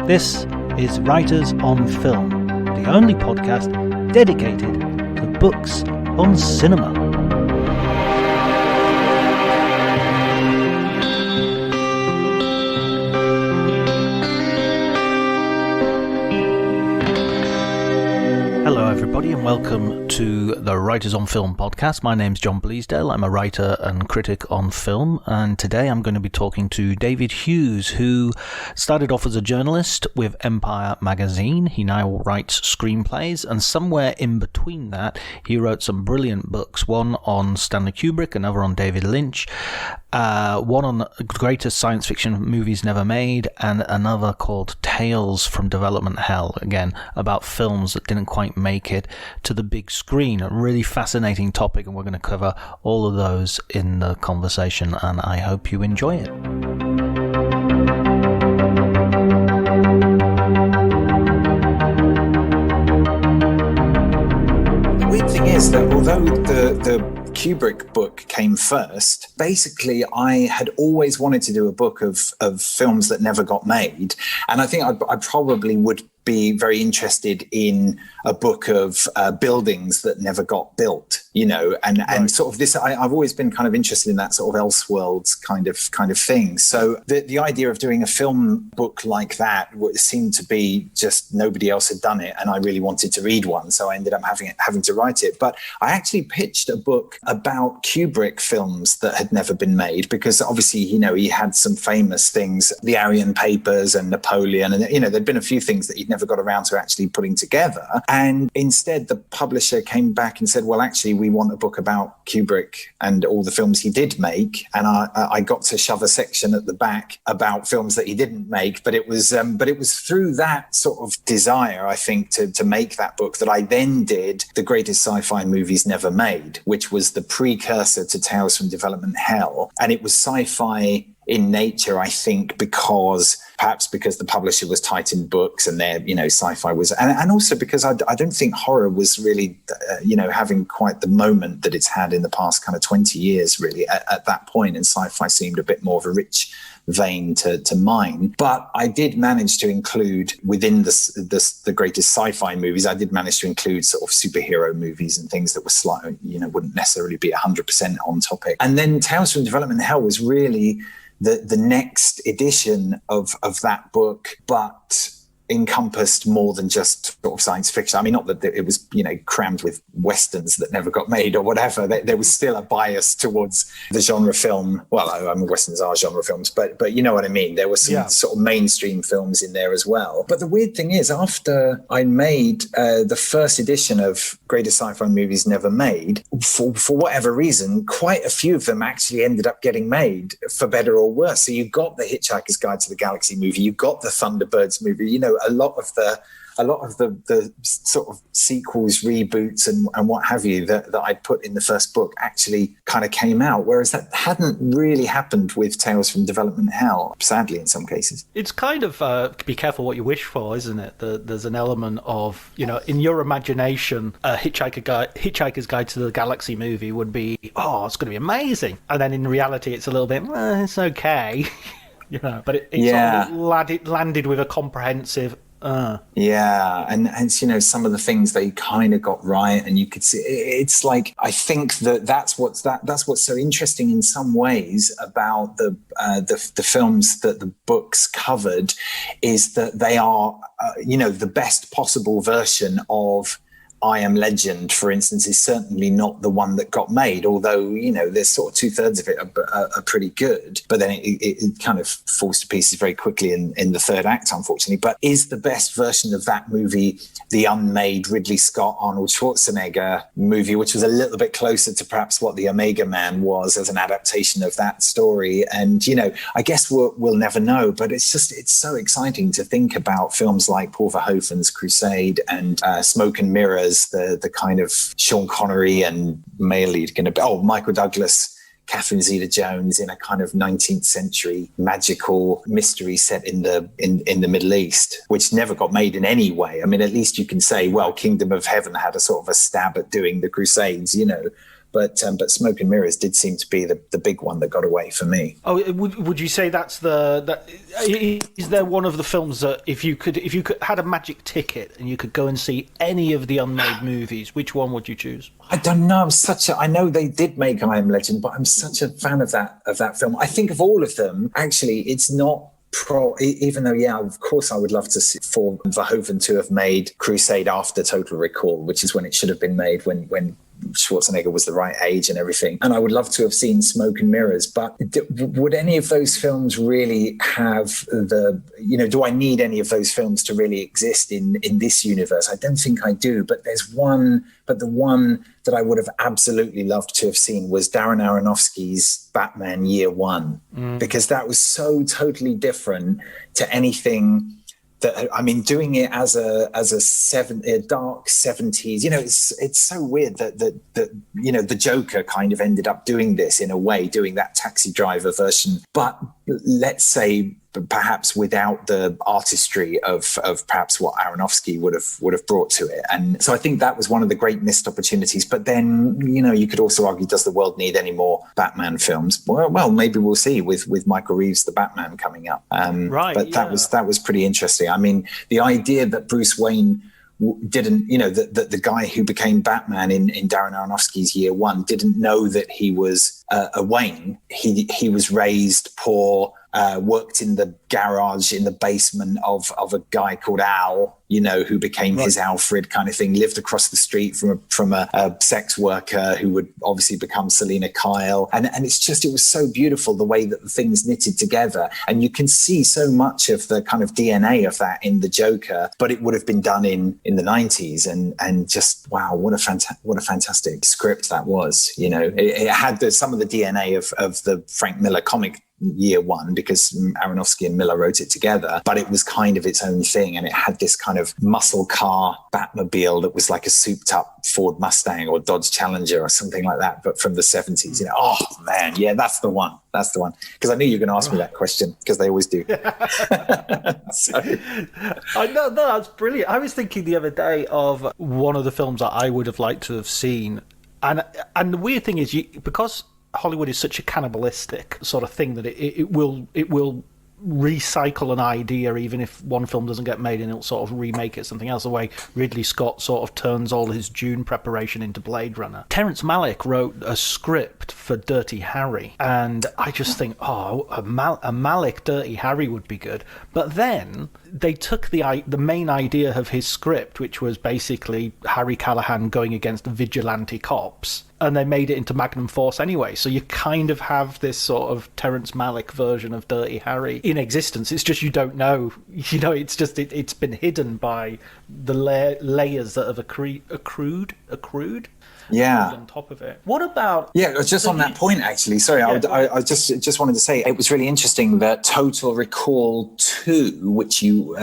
This is Writers on Film, the only podcast dedicated to books on cinema. Hello everybody and welcome to the Writers on Film podcast. My name's John Bleasdale. I'm a writer and critic on film, and today I'm going to be talking to David Hughes, who started off as a journalist with Empire magazine. He now writes screenplays, and somewhere in between that he wrote some brilliant books, one on Stanley Kubrick, another on David Lynch, one on the greatest science fiction movies never made, and another called Tales from Development Hell, again about films that didn't quite make it to the big screen. A really fascinating topic, and we're going to cover all of those in the conversation, and I hope you enjoy it. The weird thing is that although the Kubrick book came first, basically I had always wanted to do a book of films that never got made, and I think I probably would be very interested in a book of buildings that never got built, you know, and sort of this. I've always been kind of interested in that sort of Elseworlds kind of thing. So the idea of doing a film book like that seemed to be just nobody else had done it, and I really wanted to read one, so I ended up having to write it. But I actually pitched a book about Kubrick films that had never been made, because obviously, you know, he had some famous things, the Aryan Papers and Napoleon, and you know, there'd been a few things that he'd never got around to actually putting together. And instead the publisher came back and said, well, actually we want a book about Kubrick and all the films he did make. And I got to shove a section at the back about films that he didn't make, but it was through that sort of desire, I think, to make that book that I then did The Greatest Sci-Fi Movies Never Made, which was the precursor to Tales from Development Hell. And it was sci-fi in nature, I think, perhaps because the publisher was tight in books and their, you know, sci-fi was, and also because I don't think horror was really, having quite the moment that it's had in the past kind of 20 years, really, at that point, and sci-fi seemed a bit more of a rich vein to mine. But I did manage to include within the greatest sci-fi movies, I did manage to include sort of superhero movies and things that were slightly, you know, wouldn't necessarily be 100% on topic. And then Tales from Development Hell was really the next edition of that book, but encompassed more than just sort of science fiction. I mean, not that it was, you know, crammed with westerns that never got made or whatever. There was still a bias towards the genre film. Well, I mean, westerns are genre films, but you know what I mean. There were some sort of mainstream films in there as well. But the weird thing is, after I made the first edition of Greatest Sci-Fi Movies Never Made, for whatever reason, quite a few of them actually ended up getting made, for better or worse. So you got the Hitchhiker's Guide to the Galaxy movie, you got the Thunderbirds movie, you know, a lot of the sort of sequels, reboots and what have you that I put in the first book actually kind of came out, whereas that hadn't really happened with Tales from Development Hell, sadly, in some cases. It's kind of be careful what you wish for, isn't it? There's an element of, you know, in your imagination, a Hitchhiker's Guide to the Galaxy movie would be, oh, it's going to be amazing. And then in reality, it's a little bit, it's okay. You know, but it landed with a comprehensive Yeah, and you know, some of the things they kind of got right, and you could see it's like, I think that's what's so interesting in some ways about the films that the books covered, is that they are the best possible version of I Am Legend, for instance, is certainly not the one that got made, although, you know, there's sort of 2/3 of it are pretty good, but then it kind of falls to pieces very quickly in the third act, unfortunately. But is the best version of that movie the Unmade Ridley Scott, Arnold Schwarzenegger movie, which was a little bit closer to perhaps what The Omega Man was as an adaptation of that story? And, you know, I guess we'll never know, but it's so exciting to think about films like Paul Verhoeven's Crusade and Smoke and Mirrors, the kind of Sean Connery and male lead going to be, Michael Douglas, Catherine Zeta-Jones in a kind of 19th century magical mystery set in the Middle East, which never got made in any way. I mean, at least you can say, well, Kingdom of Heaven had a sort of a stab at doing the Crusades, you know, but Smoke and Mirrors did seem to be the big one that got away for me. Oh, would you say that's is there one of the films that if you could had a magic ticket and you could go and see any of the Unmade movies, which one would you choose? I don't know. I know they did make I Am Legend, but I'm such a fan of that film. I think of all of them, actually, it's not even though, yeah, of course I would love to see for Verhoeven to have made Crusade after Total Recall, which is when it should have been made, when Schwarzenegger was the right age and everything. And I would love to have seen Smoke and Mirrors, but would any of those films really have do I need any of those films to really exist in this universe? I don't think I do, but the one that I would have absolutely loved to have seen was Darren Aronofsky's Batman Year One, because that was so totally different to anything that, I mean, doing it as a dark 70s, it's so weird that the Joker kind of ended up doing this in a way, doing that Taxi Driver version, but let's say perhaps without the artistry of perhaps what Aronofsky would have brought to it. And so I think that was one of the great missed opportunities. But then, you could also argue, does the world need any more Batman films? Well, maybe we'll see with Michael Reeves' The Batman coming up. Right. But yeah. that was pretty interesting. I mean, the idea that Bruce Wayne didn't, that the guy who became Batman in Darren Aronofsky's Year One didn't know that he was a Wayne. He was raised poor, worked in the garage in the basement of a guy called Al, who became his Alfred kind of thing, lived across the street from a sex worker who would obviously become Selena Kyle. And it was so beautiful the way that the things knitted together. And you can see so much of the kind of DNA of that in the Joker, but it would have been done in the 90s. And just, wow, what a fantastic script that was. It had some of the DNA of the Frank Miller comic Year One, because Aronofsky and Miller wrote it together, but it was kind of its own thing, and it had this kind of muscle car Batmobile that was like a souped up Ford Mustang or Dodge Challenger or something like that, but from the 70s. Oh man, yeah, that's the one, because I knew you were going to ask me that question, because they always do. So. I know, no, that's brilliant. I was thinking the other day of one of the films that I would have liked to have seen, and the weird thing is, because Hollywood is such a cannibalistic sort of thing that it will recycle an idea even if one film doesn't get made, and it'll sort of remake it something else, the way Ridley Scott sort of turns all his Dune preparation into Blade Runner. Terrence Malick wrote a script for Dirty Harry, and I just think, a Malick Dirty Harry would be good. But then they took the main idea of his script, which was basically Harry Callahan going against vigilante cops, and they made it into Magnum Force anyway. So you kind of have this sort of Terrence Malick version of Dirty Harry in existence. It's just you don't know. It's just it's been hidden by the layers that have accrued. Yeah. On top of it. What about? Yeah, just on that point, actually. Sorry, yeah, I just wanted to say it was really interesting that Total Recall 2, which you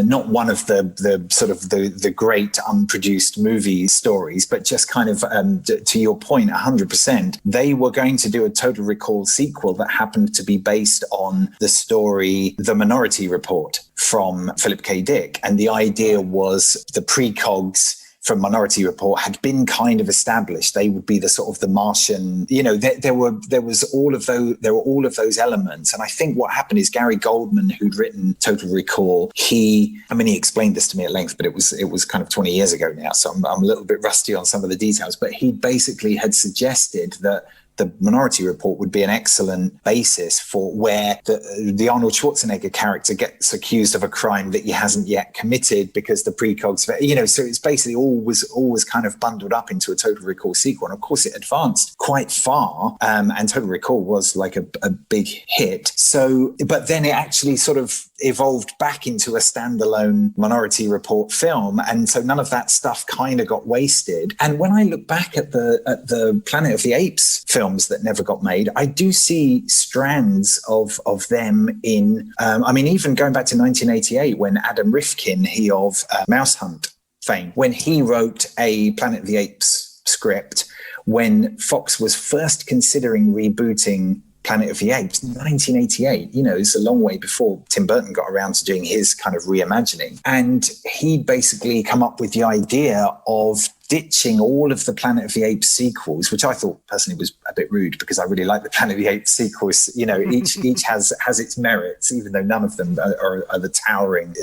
not one of the sort of the great unproduced movie stories, but just kind of to your point, 100%. They were going to do a Total Recall sequel that happened to be based on the story The Minority Report from Philip K. Dick, and the idea was the precogs from Minority Report had been kind of established. They would be the sort of the Martian, there were all of those elements. And I think what happened is Gary Goldman, who'd written Total Recall, he explained this to me at length, but it was kind of 20 years ago now. So I'm a little bit rusty on some of the details, but he basically had suggested that the Minority Report would be an excellent basis for where the Arnold Schwarzenegger character gets accused of a crime that he hasn't yet committed because the precogs, so it's basically always kind of bundled up into a Total Recall sequel. And of course it advanced quite far, and Total Recall was like a big hit. So, but then it actually sort of evolved back into a standalone Minority Report film. And so none of that stuff kind of got wasted. And when I look back at the Planet of the Apes films that never got made, I do see strands of them in, even going back to 1988 when Adam Rifkin, he of Mouse Hunt fame, when he wrote a Planet of the Apes script, when Fox was first considering rebooting Planet of the Apes, 1988, it's a long way before Tim Burton got around to doing his kind of reimagining. And he basically come up with the idea of ditching all of the Planet of the Apes sequels, which I thought personally was a bit rude because I really like the Planet of the Apes sequels. You know, each has its merits, even though none of them are towering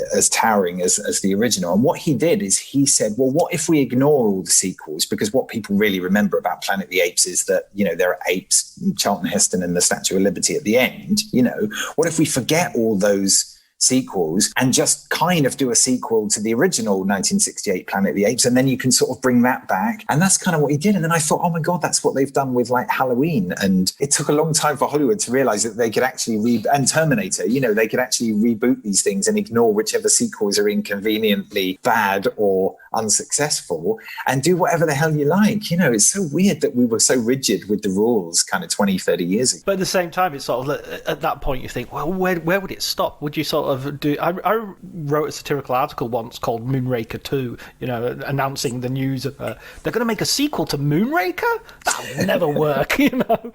as the original. And what he did is he said, well, what if we ignore all the sequels? Because what people really remember about Planet of the Apes is that, you know, there are apes, Charlton Heston and the Statue of Liberty at the end. You know, what if we forget all those sequels and just kind of do a sequel to the original 1968 Planet of the Apes, and then you can sort of bring that back? And that's kind of what he did. And then I thought, oh my God, that's what they've done with like Halloween. And it took a long time for Hollywood to realize that they could actually and Terminator, you know, they could actually reboot these things and ignore whichever sequels are inconveniently bad or unsuccessful and do whatever the hell you like. You know, it's so weird that we were so rigid with the rules kind of 20, 30 years ago. But at the same time, it's sort of at that point you think, well, where would it stop? Would you sort of do... I wrote a satirical article once called Moonraker 2, you know, announcing the news of they're going to make a sequel to Moonraker? That'll never work, you know.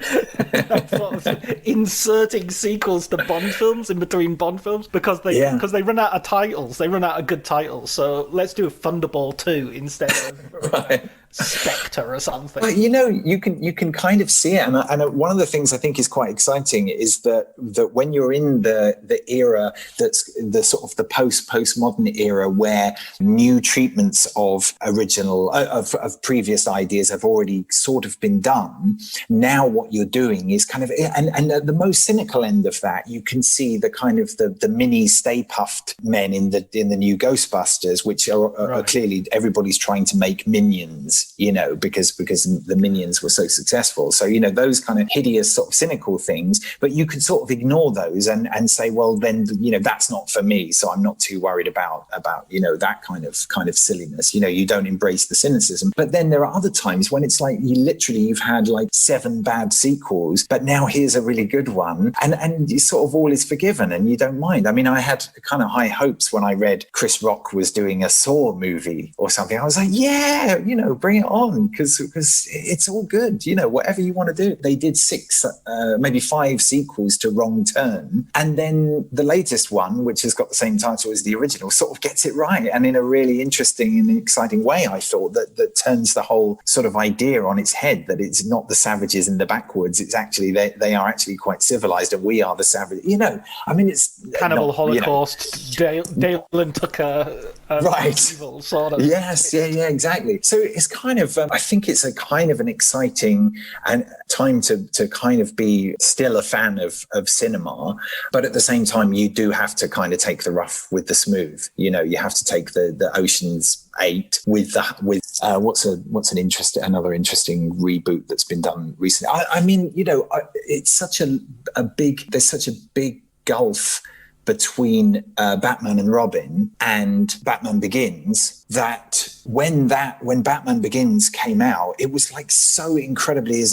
Sort of inserting sequels to Bond films in between Bond films because they run out of titles. They run out of good titles. So let's do a Thunderball 2 instead of... Right. Spectre or something. Well, you know, you can kind of see it, and one of the things I think is quite exciting is that when you're in the era that's the sort of the postmodern era where new treatments of original of previous ideas have already sort of been done. Now what you're doing is kind of, and at the most cynical end of that, you can see the kind of the mini Stay Puffed men in the new Ghostbusters, which are clearly everybody's trying to make Minions. You know, because the Minions were so successful. So, you know, those kind of hideous sort of cynical things, but you could sort of ignore those and say, well, then, you know, that's not for me. So I'm not too worried about, you know, that kind of silliness. You know, you don't embrace the cynicism. But then there are other times when it's like you've had like 7 bad sequels, but now here's a really good one. And you sort of all is forgiven and you don't mind. I mean, I had kind of high hopes when I read Chris Rock was doing a Saw movie or something. I was like, yeah, you know, bring it on because it's all good, you know, whatever you want to do. They did 6 maybe 5 sequels to Wrong Turn, and then the latest one, which has got the same title as the original, sort of gets it right, and in a really interesting and exciting way, I thought, that turns the whole sort of idea on its head, that it's not the savages in the backwoods, it's actually they are actually quite civilized and we are the savages, you know. I mean, it's Cannibal Holocaust, you know, Dale and Tucker right evil, sort of. Yes, yeah, exactly. So it's kind of I think it's a kind of an exciting and time to kind of be still a fan of cinema, but at the same time you do have to kind of take the rough with the smooth. You know, you have to take the Ocean's 8 with what's another interesting reboot that's been done recently. I mean, you know, it's such there's such a big gulf between Batman and Robin and Batman Begins, that when Batman Begins came out, it was like so incredibly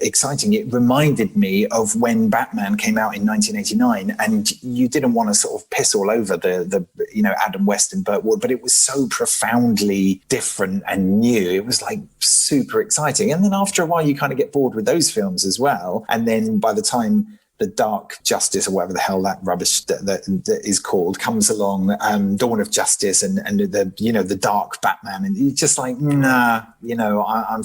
exciting. It reminded me of when Batman came out in 1989, and you didn't want to sort of piss all over the you know, Adam West and Burt Ward, but it was so profoundly different and new. It was like super exciting. And then after a while, you kind of get bored with those films as well. And then by the time the Dark Justice, or whatever the hell that rubbish that is called, comes along, Dawn of Justice, and the, you know, the Dark Batman, and you're just like, nah, you know, I'm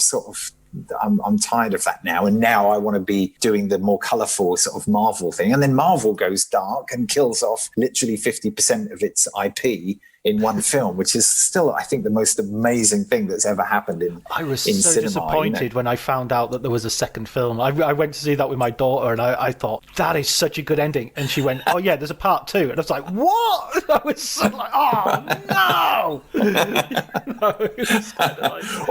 tired of that now, and now I want to be doing the more colourful sort of Marvel thing. And then Marvel goes dark and kills off literally 50% of its IP in one film, which is still, I think, the most amazing thing that's ever happened in cinema. I was so disappointed, you know, when I found out that there was a second film. I went to see that with my daughter, and I thought, that is such a good ending. And she went, oh yeah, there's a part 2. And I was like, what? I was so like, oh no!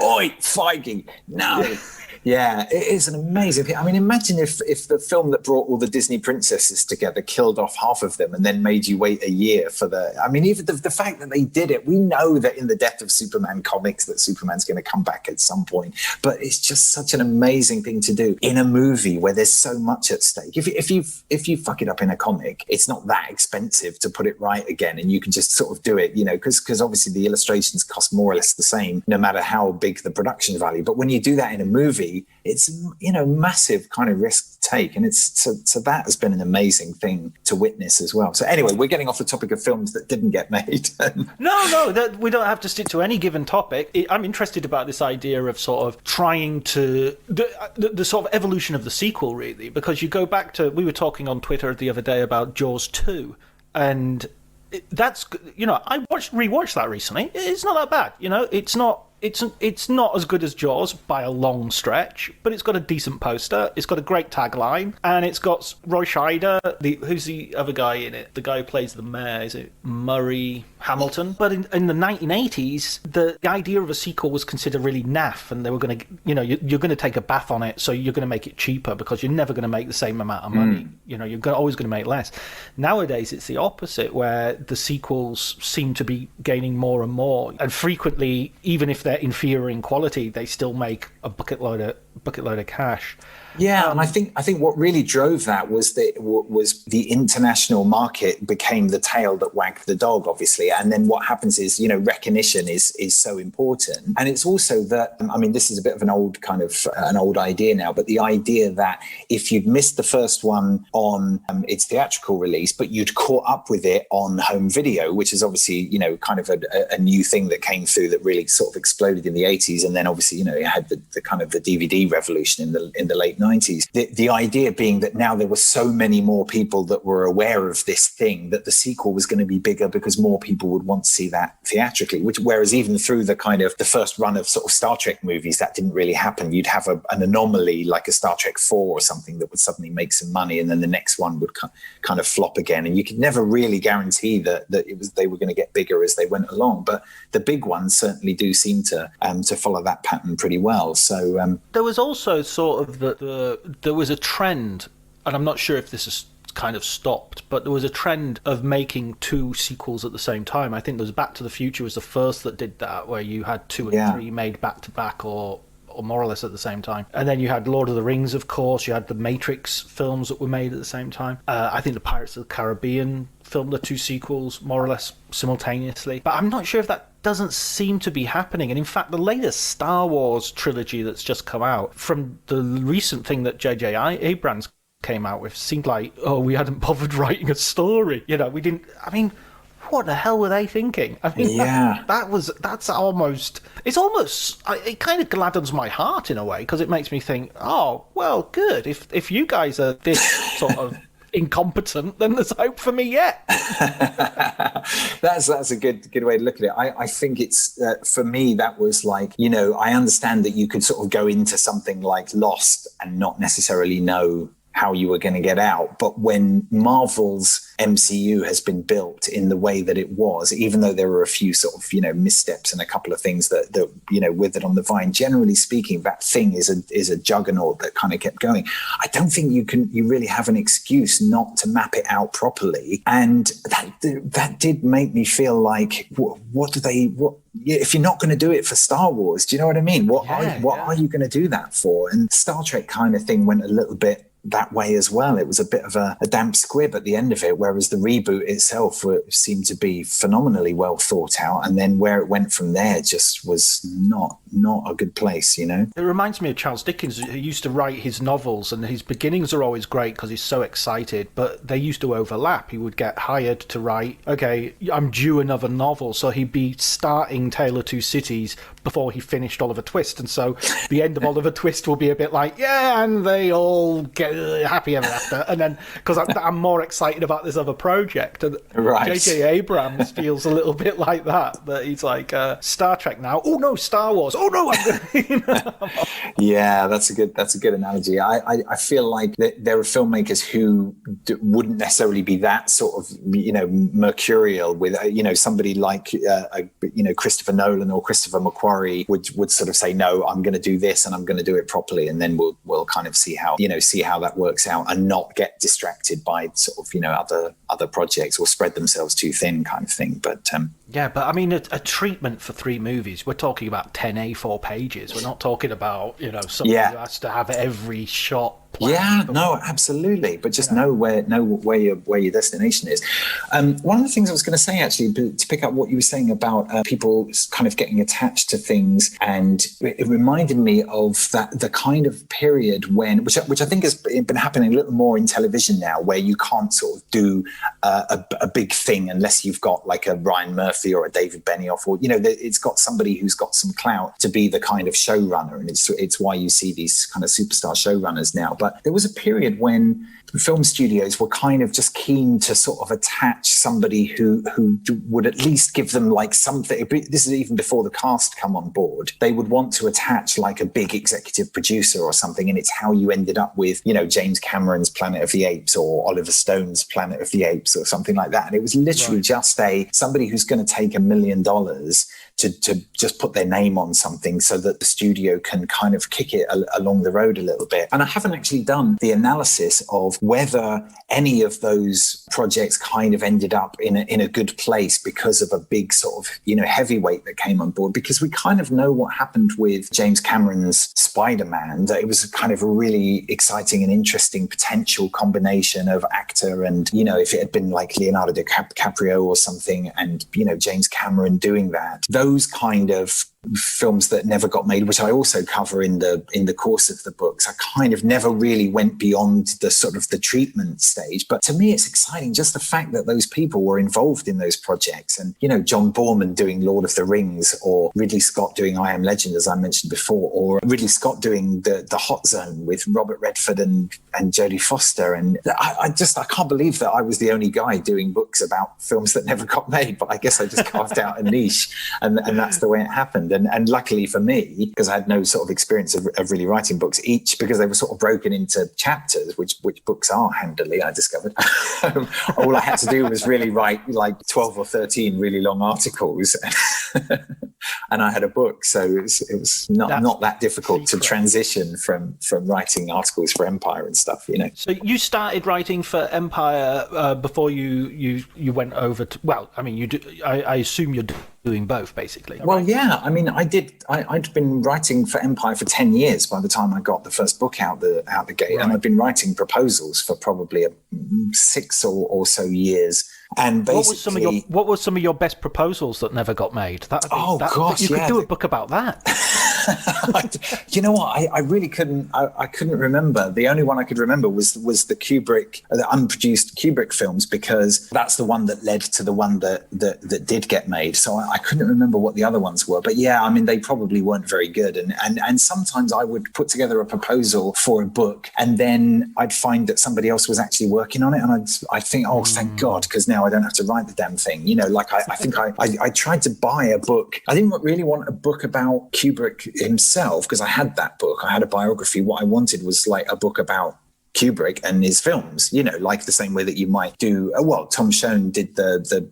Oi, Feige, no! Yeah, it is an amazing thing. I mean, imagine if the film that brought all the Disney princesses together killed off half of them and then made you wait a year for I mean, even the fact that they did it, we know that in the Death of Superman comics that Superman's going to come back at some point, but it's just such an amazing thing to do in a movie where there's so much at stake. If you fuck it up in a comic, it's not that expensive to put it right again, and you can just sort of do it, you know, because obviously the illustrations cost more or less the same no matter how big the production value. But when you do that in a movie, commercially, it's, massive kind of risk to take. And it's so that has been an amazing thing to witness as well. So anyway, we're getting off the topic of films that didn't get made. No, we don't have to stick to any given topic. I'm interested about this idea of sort of trying to the sort of evolution of the sequel, really, because you go back to, we were talking on Twitter the other day about Jaws 2, and that's, I rewatched that recently. It's not that bad. It's not as good as Jaws by a long stretch, but it's got a decent poster. It's got a great tagline, and it's got Roy Scheider. Who's the other guy in it? The guy who plays the mayor. Is it Murray Hamilton? But in the 1980s, the idea of a sequel was considered really naff, and they were going to, you're going to take a bath on it, so you're going to make it cheaper because you're never going to make the same amount of money. You're always going to make less. Nowadays, it's the opposite, where the sequels seem to be gaining more and more, and frequently, even if they're inferior in quality, they still make a bucket load of cash. Yeah, and I think what really drove that was the international market became the tail that wagged the dog, obviously. And then what happens is, recognition is so important. And it's also that, this is a bit of an old idea now, but the idea that if you'd missed the first one on its theatrical release, but you'd caught up with it on home video, which is obviously, kind of a new thing that came through that really sort of exploded in the 80s. And then obviously, you had the kind of the DVD revolution in the late 90s. The idea being that now there were so many more people that were aware of this thing that the sequel was going to be bigger because more people would want to see that theatrically, whereas even through the kind of the first run of sort of Star Trek movies, that didn't really happen. You'd have an anomaly like a Star Trek 4 or something that would suddenly make some money, and then the next one would kind of flop again. And you could never really guarantee that they were going to get bigger as they went along. But the big ones certainly do seem to follow that pattern pretty well. So there was also sort of there was a trend, and I'm not sure if this is kind of stopped, but there was a trend of making two sequels at the same time. I think there was Back to the Future was the first that did that, where you had 2 and 3 made back to back or more or less at the same time. And then you had Lord of the Rings, of course. You had the Matrix films that were made at the same time. I think the Pirates of the Caribbean filmed the 2 sequels more or less simultaneously. But I'm not sure if that doesn't seem to be happening. And in fact, the latest Star Wars trilogy that's just come out, from the recent thing that J.J. Abrams came out with, seemed like, we hadn't bothered writing a story. We didn't... what the hell were they thinking? That's almost... It kind of gladdens my heart in a way, because it makes me think, oh, well, good. If you guys are this sort of incompetent, then there's hope for me yet. That's a good way to look at it. I think it's, for me, that was like, I understand that you could sort of go into something like Lost and not necessarily know how you were going to get out. But when Marvel's MCU has been built in the way that it was, even though there were a few sort of, missteps and a couple of things that withered on the vine, generally speaking, that thing is a juggernaut that kind of kept going. I don't think you really have an excuse not to map it out properly. And that did make me feel like, if you're not going to do it for Star Wars, do you know what I mean? What are you going to do that for? And Star Trek kind of thing went a little bit that way as well. It was a bit of a damp squib at the end of it, whereas the reboot itself seemed to be phenomenally well thought out, and then where it went from there just was not a good place. It reminds me of Charles Dickens, who used to write his novels, and his beginnings are always great because he's so excited, but they used to overlap. He would get hired to write, okay, I'm due another novel, so he'd be starting Tale of Two Cities before he finished Oliver Twist, and so the end of Oliver Twist will be a bit like, and they all get happy ever after, and then because I'm more excited about this other project, and J.J. Abrams feels a little bit like that he's like, Star Trek now, oh no, Star Wars, oh no, I'm gonna, Yeah, that's a good analogy. I feel like there are filmmakers who wouldn't necessarily be that sort of mercurial with somebody like Christopher Nolan or Christopher McQuarrie would sort of say, no, I'm going to do this and I'm going to do it properly, and then we'll kind of see how that works out, and not get distracted by sort of other projects or spread themselves too thin kind of thing. But a treatment for 3 movies, we're talking about 10 A4 pages. We're not talking about somebody who has to have every shot plan. Yeah, no, absolutely. But just know where your destination is. One of the things I was going to say, actually, to pick up what you were saying about people kind of getting attached to things, and it reminded me of the kind of period when, which I think has been happening a little more in television now, where you can't sort of do a big thing unless you've got like a Ryan Murphy or a David Benioff, or it's got somebody who's got some clout to be the kind of showrunner, and it's why you see these kind of superstar showrunners now. But there was a period when film studios were kind of just keen to sort of attach somebody who would at least give them like something. This is even before the cast come on board. They would want to attach like a big executive producer or something, and it's how you ended up with, James Cameron's Planet of the Apes or Oliver Stone's Planet of the Apes or something like that. And it was literally just somebody who's going to take $1 million to just put their name on something so that the studio can kind of kick it along the road a little bit. And I haven't actually done the analysis of whether any of those projects kind of ended up in a good place because of a big sort of, heavyweight that came on board, because we kind of know what happened with James Cameron's Spider-Man, that it was kind of a really exciting and interesting potential combination of actor and, if it had been like Leonardo DiCaprio or something and, James Cameron doing that, those kind of films that never got made, which I also cover in the course of the books, I kind of never really went beyond the sort of the treatment stage. But to me, it's exciting just the fact that those people were involved in those projects, and John Boorman doing Lord of the Rings, or Ridley Scott doing I Am Legend, as I mentioned before, or Ridley Scott doing the Hot Zone with Robert Redford and Jodie Foster. And I can't believe that I was the only guy doing books about films that never got made, but I guess I just carved out a niche, and that's the way it happened. And luckily for me, because I had no sort of experience of really writing books, because they were sort of broken into chapters, which books are handily, I discovered. All I had to do was really write like 12 or 13 really long articles. And I had a book. So it was not that difficult to transition from writing articles for Empire and stuff, So you started writing for Empire before you went over to, well, I mean, I assume you're doing both, basically. Well, yeah. I mean, I'd been writing for Empire for 10 years by the time I got the first book out the gate. Right. And I'd been writing proposals for probably 6 or so years. And basically, what were some of your best proposals that never got made? You could do a book about that. You know what? I really couldn't. I couldn't remember. The only one I could remember was the Kubrick, the unproduced Kubrick films, because that's the one that led to the one that did get made. So I couldn't remember what the other ones were. But yeah, I mean, they probably weren't very good. And sometimes I would put together a proposal for a book, and then I'd find that somebody else was actually working on it, and I'd think, oh, thank God, because now I don't have to write the damn thing. I think I tried to buy a book. I didn't really want a book about Kubrick himself, because I had that book. I had a biography. What I wanted was like a book about Kubrick and his films, like the same way that you might do. Tom Schoen did the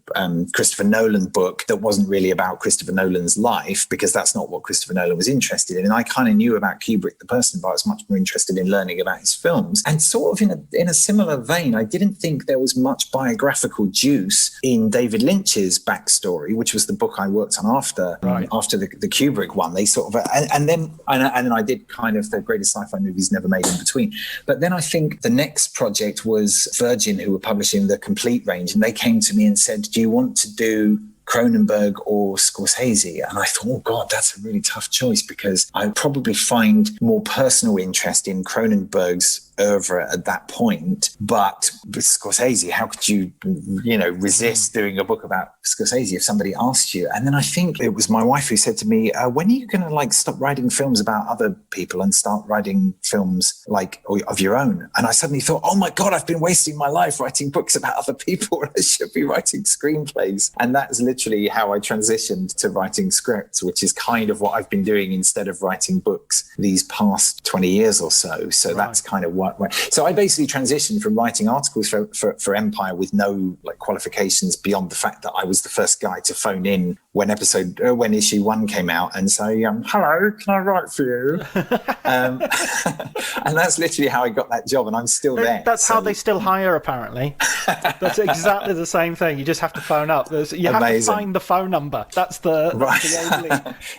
Christopher Nolan book that wasn't really about Christopher Nolan's life, because that's not what Christopher Nolan was interested in. And I kind of knew about Kubrick the person, but I was much more interested in learning about his films. And sort of in a similar vein, I didn't think there was much biographical juice in David Lynch's backstory, which was the book I worked on after the Kubrick one. They sort of and then I did kind of the greatest sci-fi movies never made in between. But then I think the next project was Virgin, who were publishing the complete range, and they came to me and said, do you want to do Cronenberg or Scorsese? And I thought, oh God, that's a really tough choice, because I probably find more personal interest in Cronenberg's oeuvre at that point. But with Scorsese, how could you resist doing a book about Scorsese if somebody asked you? And then I think it was my wife who said to me, when are you going to stop writing films about other people and start writing films of your own? And I suddenly thought, oh my God, I've been wasting my life writing books about other people. I should be writing screenplays. And that's literally how I transitioned to writing scripts, which is kind of what I've been doing instead of writing books these past 20 years or so. So that's kind of what. So I basically transitioned from writing articles for Empire with no qualifications beyond the fact that I was the first guy to phone in when issue 1 came out and say, hello, can I write for you? And that's literally how I got that job, and I'm still there. That's how they still hire, apparently. That's exactly the same thing. You just have to phone up. You have to find the phone number. That's the only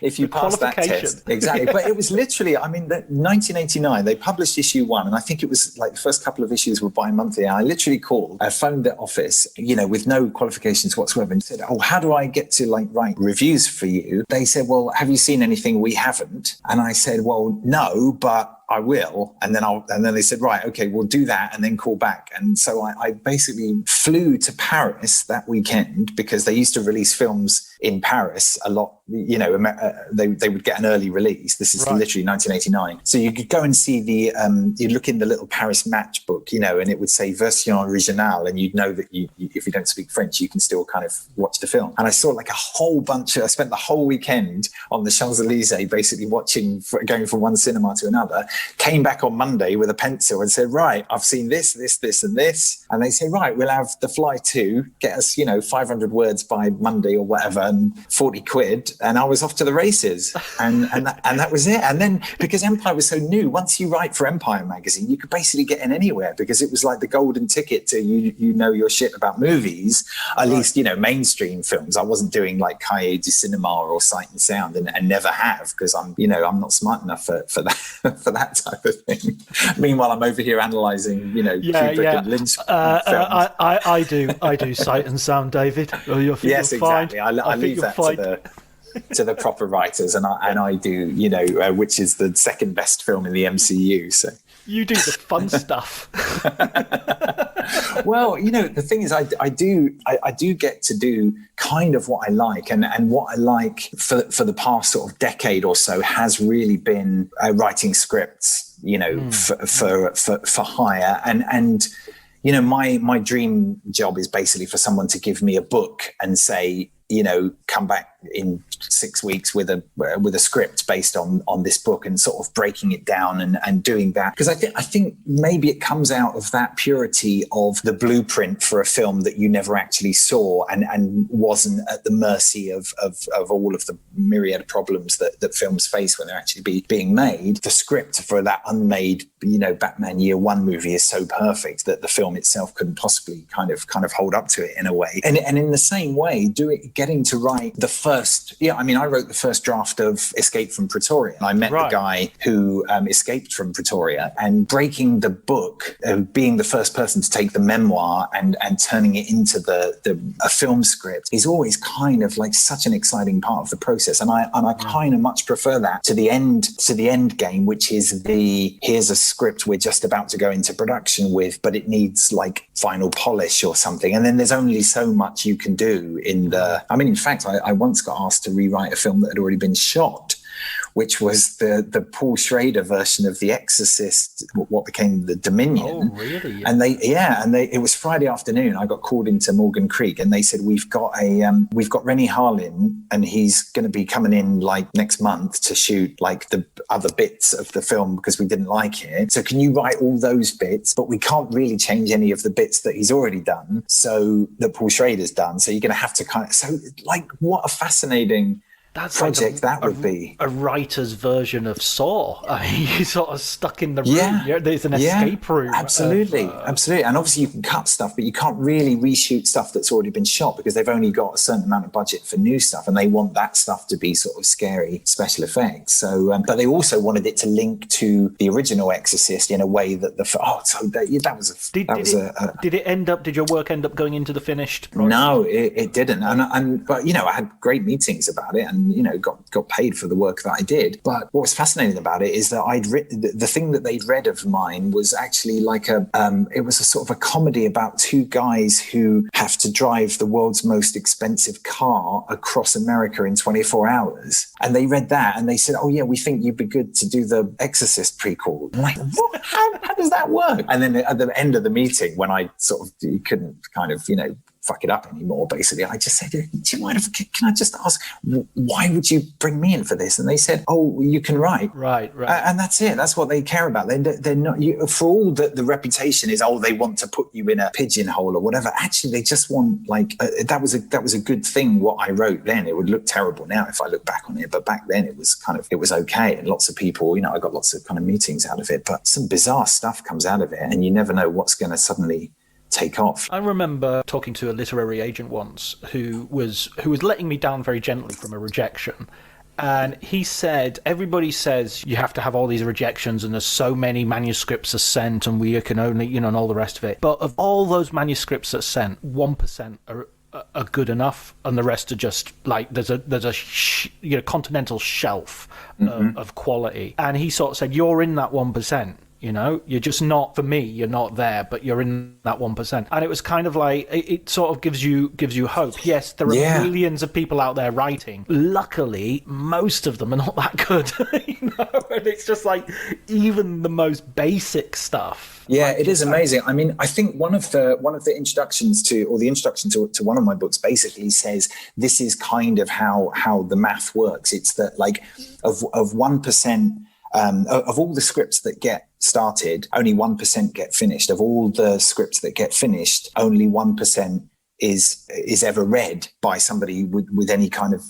if you pass that test. Exactly. But it was literally, 1989, they published issue 1, and I think it was like the first couple of issues were bi-monthly. I literally called, I phoned the office, with no qualifications whatsoever, and said, "Oh, how do I get to write reviews for you?" They said, "Well, have you seen anything we haven't?" And I said, "Well, no, but I will." And then they said, "Right, okay, we'll do that and then call back." And so I basically flew to Paris that weekend, because they used to release films in Paris a lot. They would get an early release. This is literally 1989. So you could go and see you'd look in the little Paris matchbook, and it would say version originale, and you'd know that if you don't speak French, you can still kind of watch the film. And I saw a whole bunch I spent the whole weekend on the Champs-Elysees basically going from one cinema to another. Came back on Monday with a pencil and said, "Right, I've seen this, this, this, and this." And they say, "Right, we'll have The Fly 2, get us, 500 words by Monday or whatever, and 40 quid. And I was off to the races. And that was it. And then, because Empire was so new, once you write for Empire magazine, you could basically get in anywhere, because it was like the golden ticket to your shit about movies, at least, mainstream films. I wasn't doing like Cahiers du Cinema or Sight and Sound, and never have, because I'm not smart enough for that for that type of thing. Meanwhile, I'm over here analysing, Kubrick and Lynch films. I do Sight and Sound, David. Yes, exactly. I leave that to the proper writers, and I do, which is the second best film in the MCU. So you do the fun stuff. Well, the thing is, I do get to do kind of what I like, and what I like for the past sort of decade or so has really been writing scripts, for hire, and my dream job is basically for someone to give me a book and say, come back in 6 weeks with a script based on this book, and sort of breaking it down and doing that. Because I think maybe it comes out of that purity of the blueprint for a film that you never actually saw, and wasn't at the mercy of all of the myriad problems that films face when they're actually being made. The script for that unmade, Batman Year One movie is so perfect that the film itself couldn't possibly kind of hold up to it in a way. And in the same way, getting to write the first, I wrote the first draft of Escape from Pretoria. And I met the guy who escaped from Pretoria, and breaking the book, being the first person to take the memoir and turning it into a film script is always kind of like such an exciting part of the process. And I kind of much prefer that to the end game, which is here's a script we're just about to go into production with, but it needs like final polish or something. And then there's only so much you can do in fact, I once got asked to rewrite a film that had already been shot, which was the Paul Schrader version of The Exorcist, what became The Dominion. Oh, really? And it was Friday afternoon. I got called into Morgan Creek, and they said, we've got Rennie Harlin, and he's going to be coming in like next month to shoot like the other bits of the film because we didn't like it. So can you write all those bits? But we can't really change any of the bits that he's already done, so that Paul Schrader's done. So you're going to have to what a fascinating project that would be. A writer's version of Saw. You're sort of stuck in the room. There's an escape room. Absolutely. And obviously you can cut stuff, but you can't really reshoot stuff that's already been shot, because they've only got a certain amount of budget for new stuff, and they want that stuff to be sort of scary special effects. So, but they also wanted it to link to the original Exorcist in a way that did your work end up going into the finished project? No, it didn't. But I had great meetings about it, and got paid for the work that I did. But what was fascinating about it is that I'd written the thing that they'd read of mine was actually like it was a sort of a comedy about two guys who have to drive the world's most expensive car across America in 24 hours. And they read that and they said, "Oh yeah, we think you'd be good to do the Exorcist prequel." I'm like, what? How does that work? And then at the end of the meeting, when I sort of couldn't kind of fuck it up anymore, basically, I just said, "Do you mind can I just ask, why would you bring me in for this?" And they said, "Oh, you can write." Right. And that's it. That's what they care about. They're not, for all that the reputation is, they want to put you in a pigeonhole or whatever. Actually, they just want that was a good thing what I wrote then. It would look terrible now if I look back on it, but back then it was okay. And lots of people, I got lots of kind of meetings out of it, but some bizarre stuff comes out of it, and you never know what's going to suddenly take off. I remember talking to a literary agent once who was letting me down very gently from a rejection. And he said, everybody says you have to have all these rejections and there's so many manuscripts are sent and we can only, and all the rest of it. But of all those manuscripts that are sent, 1% are good enough, and the rest are just like there's a continental shelf of quality. And he sort of said, you're in that 1%. You're just not, for me, you're not there, but you're in that 1%. And it was kind of like, it sort of gives you hope. Yes, there are millions of people out there writing. Luckily, most of them are not that good, and it's just like, even the most basic stuff. Yeah, it is amazing. I mean, I think one of the introductions to one of my books basically says this is kind of how the math works. It's that like of 1%, of all the scripts that get started, only 1% get finished. Of all the scripts that get finished, only 1% is ever read by somebody with any kind of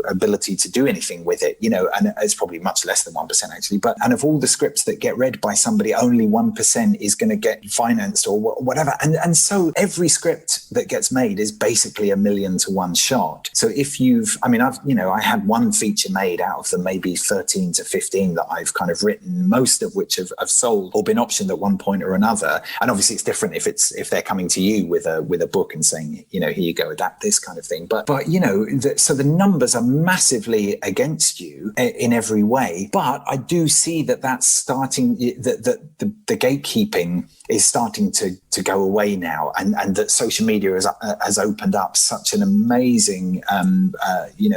ability to do anything with it, and it's probably much less than 1% actually. And of all the scripts that get read by somebody, only 1% is going to get financed or whatever. And so every script that gets made is basically 1,000,000 to 1 shot. So if I had one feature made out of the maybe 13 to 15 that I've kind of written, most of which have sold or been optioned at one point or another. And obviously it's different if they're coming to you with a book and saying, here you go, adapt this kind of thing. But so the numbers are massively against you in every way. But I do see that that's starting, that the gatekeeping is starting to go away now, and that social media has opened up such an amazing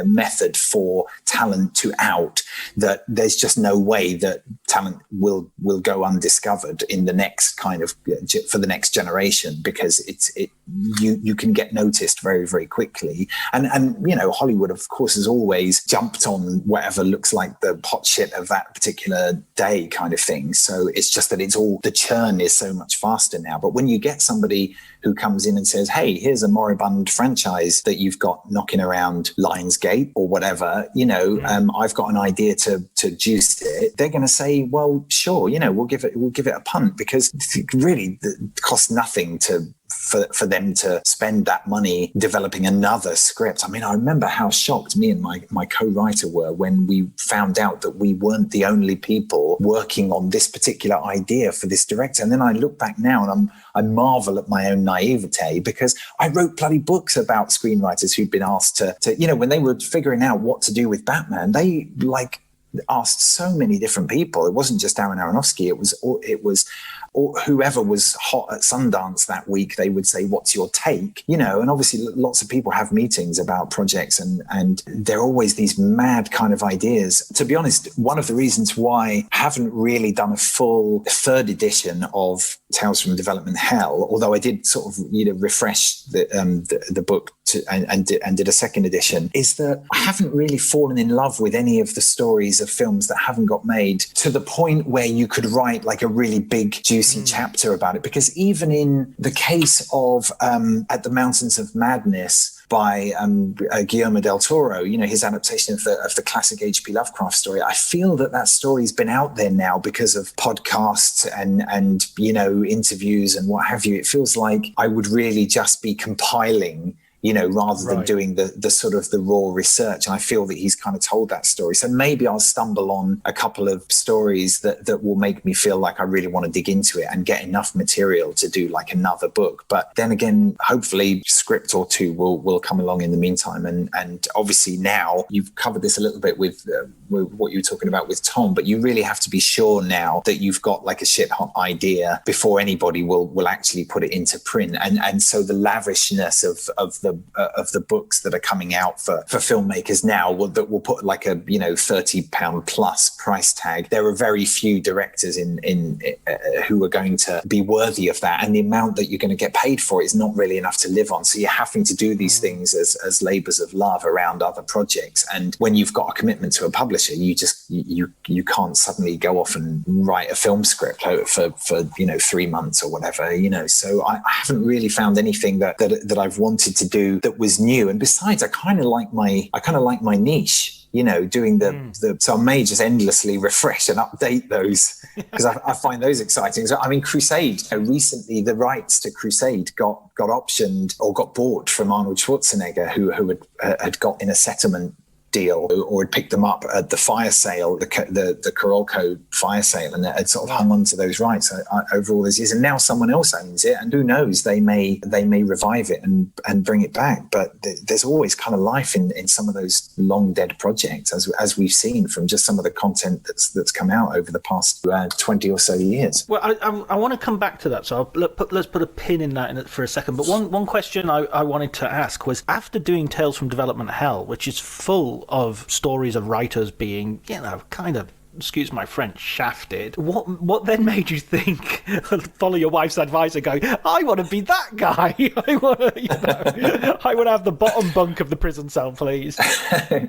method for talent to out, that there's just no way that talent will go undiscovered in the next kind of for the next generation, because you can get noticed very, very quickly. And Hollywood, of course, has always jumped on whatever looks like the hot shit of that particular day kind of thing. So it's just that the churn is so much faster now. But when you get somebody who comes in and says, hey, here's a moribund franchise that you've got knocking around Lionsgate or whatever, I've got an idea to juice it, they're going to say, well, sure, we'll give it a punt, because really it costs nothing for them to spend that money developing another script. I mean, I remember how shocked me and my co-writer were when we found out that we weren't the only people working on this particular idea for this director. And then I look back now and I marvel at my own naivete, because I wrote bloody books about screenwriters who'd been asked to when they were figuring out what to do with Batman, they asked so many different people. It wasn't just Darren Aronofsky. It was or whoever was hot at Sundance that week. They would say, what's your take? And obviously lots of people have meetings about projects, and there are always these mad kind of ideas. To be honest, one of the reasons why I haven't really done a full 3rd edition of Tales from Development Hell, although I did sort of refresh the book and did a 2nd edition, is that I haven't really fallen in love with any of the stories of films that haven't got made to the point where you could write like a really big juicy chapter about it. Because even in the case of At the Mountains of Madness by Guillermo del Toro, his adaptation of the classic H.P. Lovecraft story, I feel that story's been out there now because of podcasts and interviews and what have you. It feels like I would really just be compiling, rather than doing the sort of the raw research. And I feel that he's kind of told that story. So maybe I'll stumble on a couple of stories that will make me feel like I really want to dig into it and get enough material to do like another book. But then again, hopefully script or two will come along in the meantime. And obviously now you've covered this a little bit with what you were talking about with Tom, but you really have to be sure now that you've got like a shit hot idea before anybody will actually put it into print. And so the lavishness of the books that are coming out for filmmakers now that will put like a £30 plus price tag. There are very few directors in who are going to be worthy of that, and the amount that you're going to get paid for is not really enough to live on. So you're having to do these things as labors of love around other projects. And when you've got a commitment to a publisher, you can't suddenly go off and write a film script for 3 months or whatever. So I haven't really found anything that I've wanted to do do that was new. And besides, I kind of like my niche. Doing so I may just endlessly refresh and update those because I find those exciting. So, I mean, Crusade, recently the rights to Crusade got optioned or got bought from Arnold Schwarzenegger, who had got in a settlement deal or had picked them up at the fire sale, the Corolco fire sale, and had sort of hung on to those rights over all those years. And now someone else owns it, and who knows, they may revive it and bring it back. But there's always kind of life in some of those long dead projects, as we've seen from just some of the content that's come out over the past 20 or so years. Well, I want to come back to that, so let's put a pin in that for a second. But one question I wanted to ask was, after doing Tales from Development Hell, which is full of stories of writers being, kind of, excuse my French, shafted, what then made you think, follow your wife's advice and go, I want to be that guy. I want to have the bottom bunk of the prison cell, please.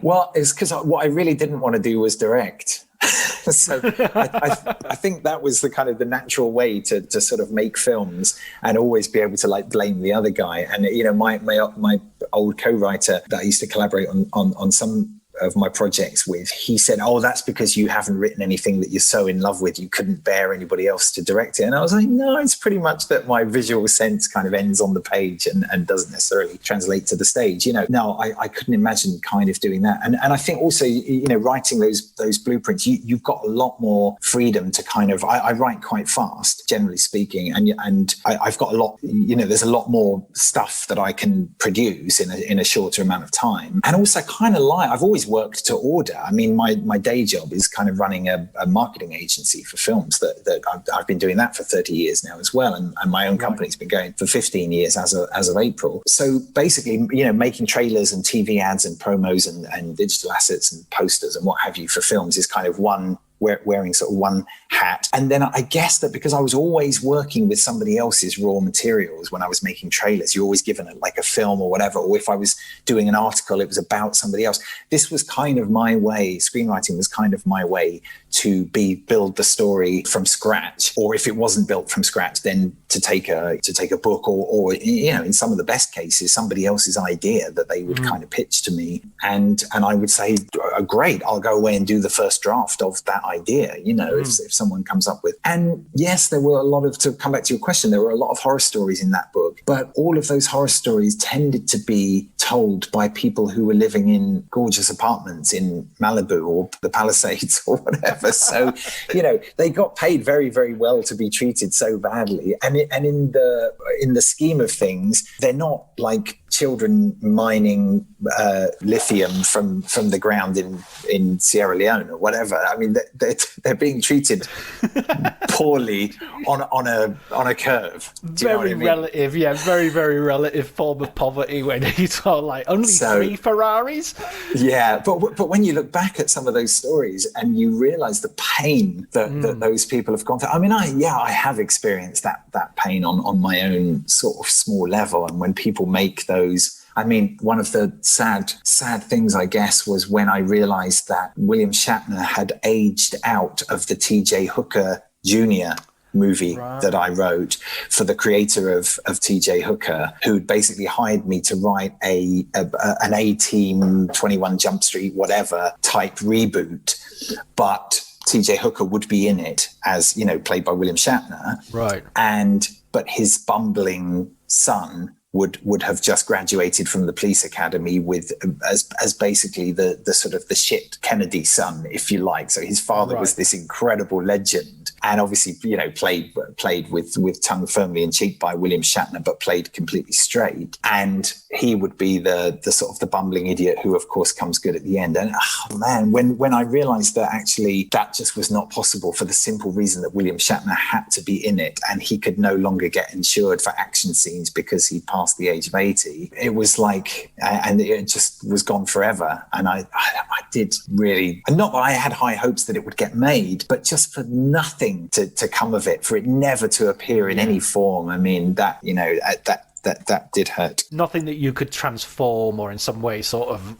Well, it's because what I really didn't want to do was direct. So I think that was the natural way to sort of make films and always be able to blame the other guy. And my old co-writer that I used to collaborate on some of my projects with, he said, that's because you haven't written anything that you're so in love with you couldn't bear anybody else to direct it. And I was like, no, it's pretty much that my visual sense kind of ends on the page and doesn't necessarily translate to the stage. No, I couldn't imagine kind of doing that. And I think also, writing those blueprints, you've got a lot more freedom to kind of, I write quite fast, generally speaking, and I've got a lot, there's a lot more stuff that I can produce in a shorter amount of time. And also I've always worked to order. I mean, my day job is kind of running a marketing agency for films that I've been doing that for 30 years now as well. And my own company's been going for 15 years as of April. So basically, making trailers and TV ads and promos and digital assets and posters and what have you for films is kind of wearing sort of one hat. And then I guess that because I was always working with somebody else's raw materials when I was making trailers, you're always given a film or whatever, or if I was doing an article, it was about somebody else. This was kind of my way, screenwriting was kind of my way to build the story from scratch, or if it wasn't built from scratch, then to take a book or in some of the best cases, somebody else's idea that they would kind of pitch to me. And I would say, great, I'll go away and do the first draft of that idea, if someone comes up with. And yes, there were a lot of, to come back to your question, there were a lot of horror stories in that book, but all of those horror stories tended to be told by people who were living in gorgeous apartments in Malibu or the Palisades or whatever. So, they got paid very, very well to be treated so badly. And in the scheme of things, they're not like children mining lithium from the ground in Sierra Leone or whatever. I mean, they're being treated poorly on a curve. Very relative, yeah, very, very relative form of poverty when it's all like only 3 Ferraris. Yeah, but when you look back at some of those stories and you realise the pain that those people have gone through. I mean, I have experienced that pain on my own sort of small level. And when people make those, I mean, one of the sad things, I guess, was when I realized that William Shatner had aged out of the T.J. Hooker Jr. movie that I wrote for the creator of T.J. Hooker, who'd basically hired me to write an A-Team, 21 Jump Street, whatever type reboot. But T.J. Hooker would be in it as, played by William Shatner. Right. But his bumbling son would have just graduated from the police academy with as basically the sort of the shit Kennedy son, if you like. So his father was this incredible legend, and obviously played with tongue firmly in cheek by William Shatner, but played completely straight. And he would be the sort of the bumbling idiot who, of course, comes good at the end. And when I realised that actually that just was not possible for the simple reason that William Shatner had to be in it, and he could no longer get insured for action scenes because he past the age of 80, it was like, and it just was gone forever. And I did really, and not that I had high hopes that it would get made, but just for nothing to come of it, for it never to appear in any form. I mean, that did hurt. Nothing that you could transform or in some way sort of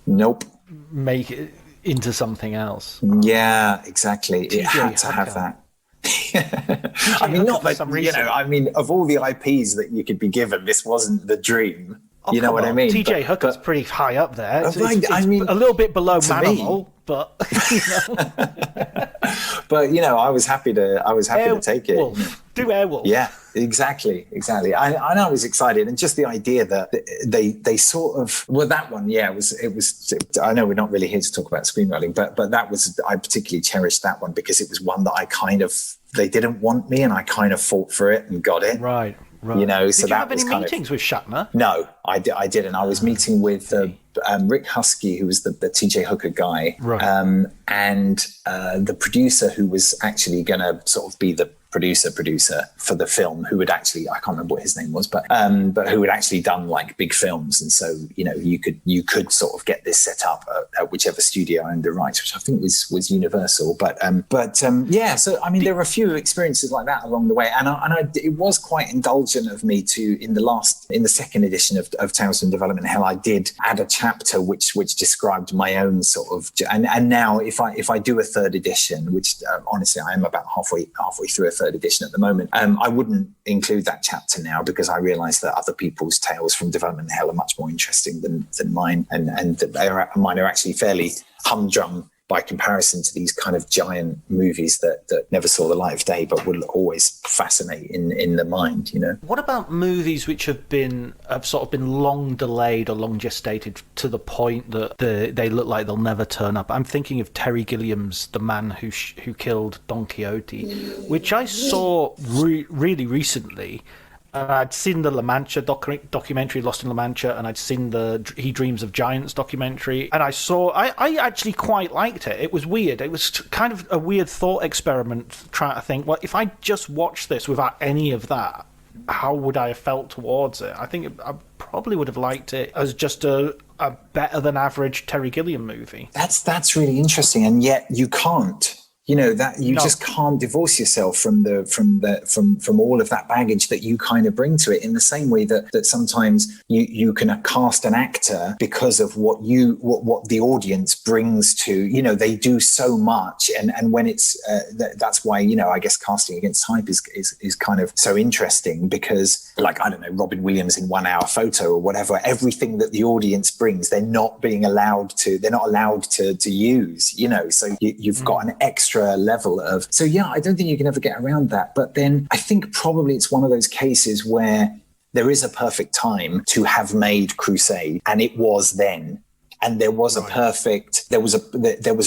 make it into something else. Yeah, exactly. It had to have that. I mean, not that, I mean, of all the IPs that you could be given, this wasn't the dream. Oh, you know what I mean? T.J. Hooker's pretty high up there. I mean, a little bit below Manimal, but you know. But I was happy to take it. Do Airwolf. Yeah, exactly. And I was excited, and just the idea that they sort of that one. Yeah, it was. I know we're not really here to talk about screenwriting, but that was, I particularly cherished that one because it was one that they didn't want me, and I kind of fought for it and got it. Right. So Did that you have was any meetings with Shatner? No, I didn't. I was meeting with Rick Husky, who was the T.J. Hooker guy, right. And the producer who was actually going to sort of be the producer for the film, who had actually, I can't remember what his name was, but who had actually done like big films, and so you could sort of get this set up at whichever studio owned the rights, which I think was Universal. Yeah. So I mean, there were a few experiences like that along the way, and it was quite indulgent of me to in the second edition of Tales from Development Hell, I did add a chapter which described my own sort of, and now if I do a third edition, which honestly I am about halfway through a third edition at the moment, I wouldn't include that chapter now because I realise that other people's tales from Development Hell are much more interesting than mine, and mine are actually fairly humdrum by comparison to these kind of giant movies that never saw the light of day but will always fascinate in the mind, What about movies which have sort of been long delayed or long gestated to the point that they look like they'll never turn up? I'm thinking of Terry Gilliam's The Man Who Killed Don Quixote, which I saw really recently. I'd seen the La Mancha documentary, Lost in La Mancha, and I'd seen the He Dreams of Giants documentary, and I actually quite liked it. It was weird. It was kind of a weird thought experiment, trying to think, well, if I just watched this without any of that, how would I have felt towards it? I think I probably would have liked it as just a better than average Terry Gilliam movie. That's really interesting, and yet you can't. Just can't divorce yourself from all of that baggage that you kind of bring to it, in the same way that sometimes you can cast an actor because of what the audience brings to, they do so much, and when it's that's why I guess casting against type is kind of so interesting, because like, I don't know, Robin Williams in 1 Hour Photo or whatever, everything that the audience brings, they're not allowed to use, so you've got an extra level of, so yeah, I don't think you can ever get around that. But then I think probably it's one of those cases where there is a perfect time to have made Crusade, and it was then, and there was there was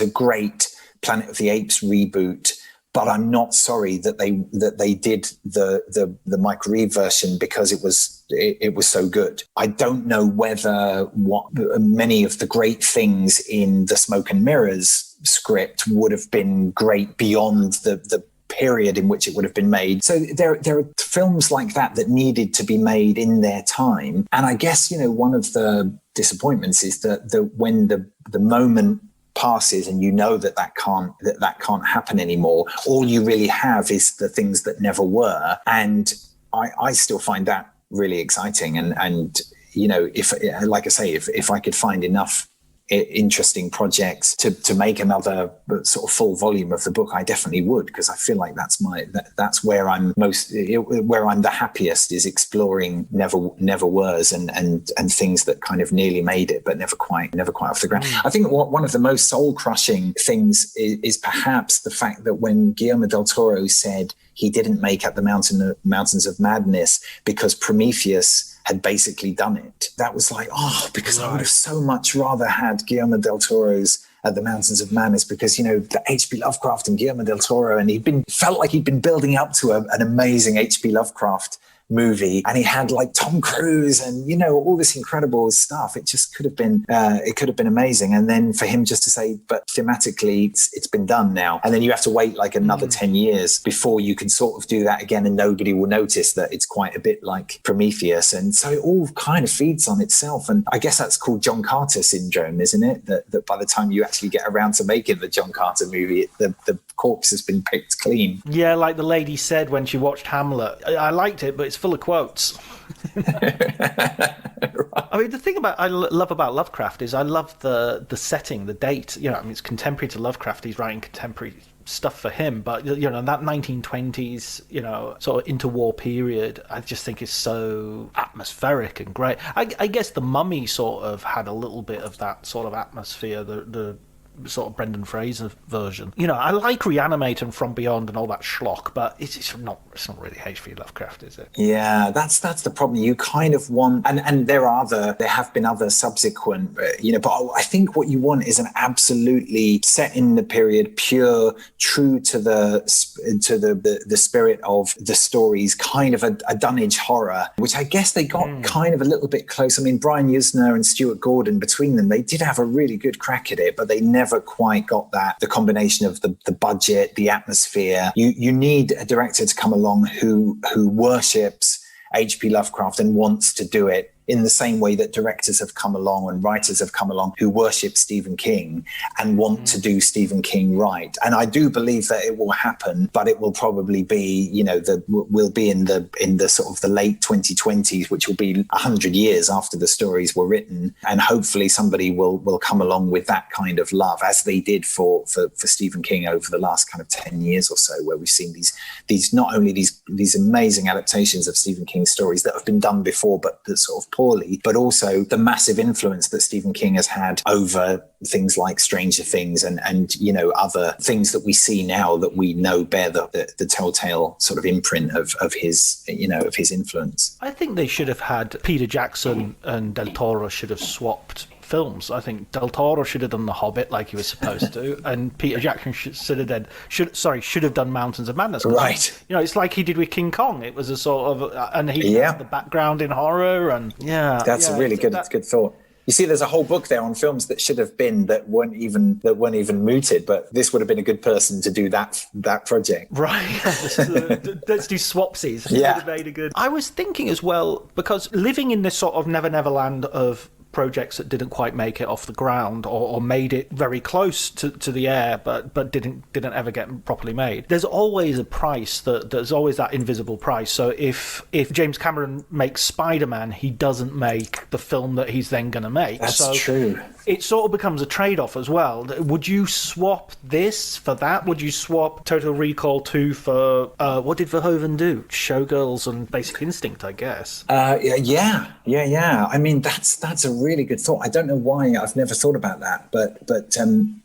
a great Planet of the Apes reboot. But I'm not sorry that they did the Mike Reeve version, because it was so good. I don't know whether many of the great things in the Smoke and Mirrors script would have been great beyond the period in which it would have been made. So there are films like that needed to be made in their time. And I guess, one of the disappointments is that when the moment passes and that can't happen anymore, all you really have is the things that never were. And I still find that really exciting. And if, like I say, if I could find enough interesting projects to make another sort of full volume of the book, I definitely would, because I feel like that's where I'm the happiest, is exploring never were's and things that kind of nearly made it but never quite off the ground. I think one of the most soul crushing things is perhaps the fact that when Guillermo del Toro said he didn't make At the Mountains of Madness because Prometheus had basically done it, that was like, because I would have so much rather had Guillermo del Toro's At the Mountains of Madness, because, the H.P. Lovecraft and Guillermo del Toro, and felt like he'd been building up to an amazing H.P. Lovecraft movie, and he had like Tom Cruise and all this incredible stuff. It just could have been amazing. And then for him just to say, but thematically it's been done now, and then you have to wait like another 10 years before you can sort of do that again, and nobody will notice that it's quite a bit like Prometheus. And so it all kind of feeds on itself, and I guess that's called John Carter syndrome, isn't it, that by the time you actually get around to making the John Carter movie, the corpse has been picked clean. Yeah, like the lady said when she watched Hamlet, I liked it, but it's full of quotes. I mean, the thing I love about Lovecraft is I love the setting, the date. It's contemporary to Lovecraft. He's writing contemporary stuff for him, but that 1920s, sort of interwar period, I just think is so atmospheric and great. I guess The Mummy sort of had a little bit of that sort of atmosphere, the sort of Brendan Fraser version. I like Reanimate and From Beyond and all that schlock, but it's not really H.P. Lovecraft, is it? Yeah, that's the problem. You kind of want, and there have been other subsequent, but I think what you want is an absolutely set in the period, pure, true to the spirit of the stories, kind of a dunnage horror, which I guess they got kind of a little bit close. I mean, Brian Yuzna and Stuart Gordon, between them, they did have a really good crack at it, but they never quite got the combination of the budget, the atmosphere. You need a director to come along who worships H.P. Lovecraft and wants to do it in the same way that directors have come along and writers have come along who worship Stephen King and want to do Stephen King right. And I do believe that it will happen, but it will probably be, we'll be in the sort of the late 2020s, which will be 100 years after the stories were written. And hopefully somebody will come along with that kind of love, as they did for Stephen King over the last kind of 10 years or so, where we've seen these not only these amazing adaptations of Stephen King's stories that have been done before, but the sort of poorly, but also the massive influence that Stephen King has had over things like Stranger Things and other things that we see now that we know bear the telltale sort of imprint of his influence. I think they should have had Peter Jackson and Del Toro should have swapped films. I think Del Toro should have done The Hobbit like he was supposed to, and Peter Jackson should have done Mountains of Madness. Right. It's like he did with King Kong. It was a sort of, and he had the background in horror, and that's a really good thought. You see, there's a whole book there on films that should have been that weren't even mooted, but this would have been a good person to do that project. Right. Let's do swapsies. Yeah. Made a good. I was thinking as well, because living in this sort of Never Never land of projects that didn't quite make it off the ground or made it very close to the air but didn't ever get properly made, there's always a price, there's always that invisible price. So if James Cameron makes Spider-Man, he doesn't make the film that he's then going to make. That's true. It sort of becomes a trade-off as well. Would you swap this for that? Would you swap Total Recall 2 for what did Verhoeven do? Showgirls and Basic Instinct, I guess. Yeah. I mean, that's a really good thought. I don't know why I've never thought about that, but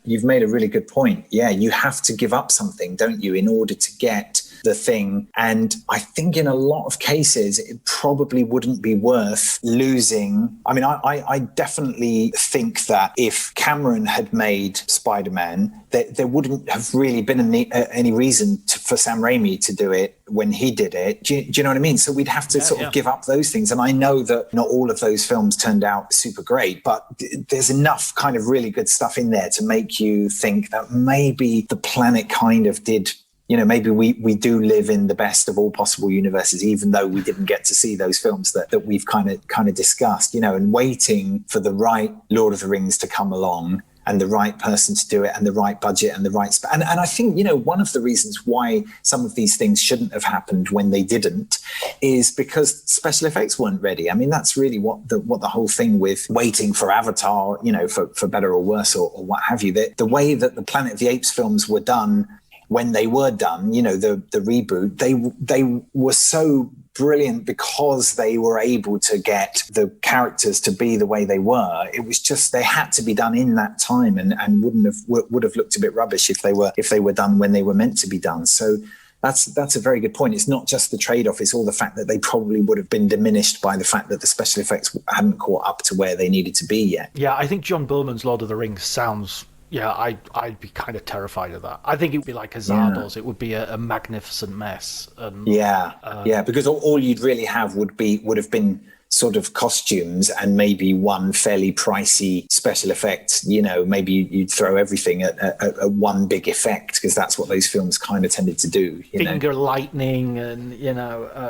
you've made a really good point. Yeah, you have to give up something, don't you, in order to get the thing. And I think in a lot of cases, it probably wouldn't be worth losing. I mean, I definitely think that if Cameron had made Spider-Man, there wouldn't have really been any reason for Sam Raimi to do it when he did it. Do you know what I mean? So we'd have to sort of give up those things. And I know that not all of those films turned out super great, but there's enough kind of really good stuff in there to make you think that maybe the planet kind of did, maybe we do live in the best of all possible universes, even though we didn't get to see those films that we've kind of discussed, and waiting for the right Lord of the Rings to come along and the right person to do it and the right budget and the right... And I think, one of the reasons why some of these things shouldn't have happened when they didn't is because special effects weren't ready. I mean, that's really what the whole thing with waiting for Avatar, for better or worse or what have you. The way that the Planet of the Apes films were done, when they were done, the reboot, they were so brilliant because they were able to get the characters to be the way they were. It was just, they had to be done in that time and would have looked a bit rubbish if they were done when they were meant to be done. So that's a very good point. It's not just the trade-off, it's all the fact that they probably would have been diminished by the fact that the special effects hadn't caught up to where they needed to be yet. Yeah, I think John Boorman's Lord of the Rings sounds... Yeah, I'd be kind of terrified of that. I think it would be like a Zardoz. It would be a magnificent mess. Because all you'd really have would have been sort of costumes and maybe one fairly pricey special effect. Maybe you'd throw everything at one big effect, because that's what those films kind of tended to do. Finger lightning and,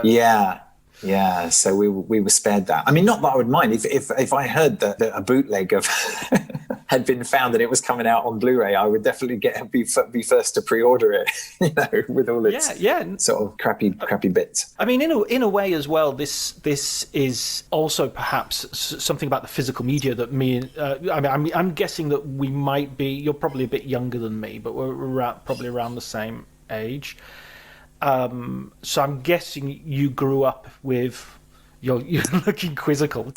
Yeah, so we were spared that. I mean, not that I would mind if I heard that a bootleg of had been found and it was coming out on Blu-ray, I would definitely be first to pre-order it, with all its sort of crappy bits. I mean, in a way as well, this is also perhaps something about the physical media that I'm guessing that we might be. You're probably a bit younger than me, but we're probably around the same age. So I'm guessing you grew up with. You're looking quizzical.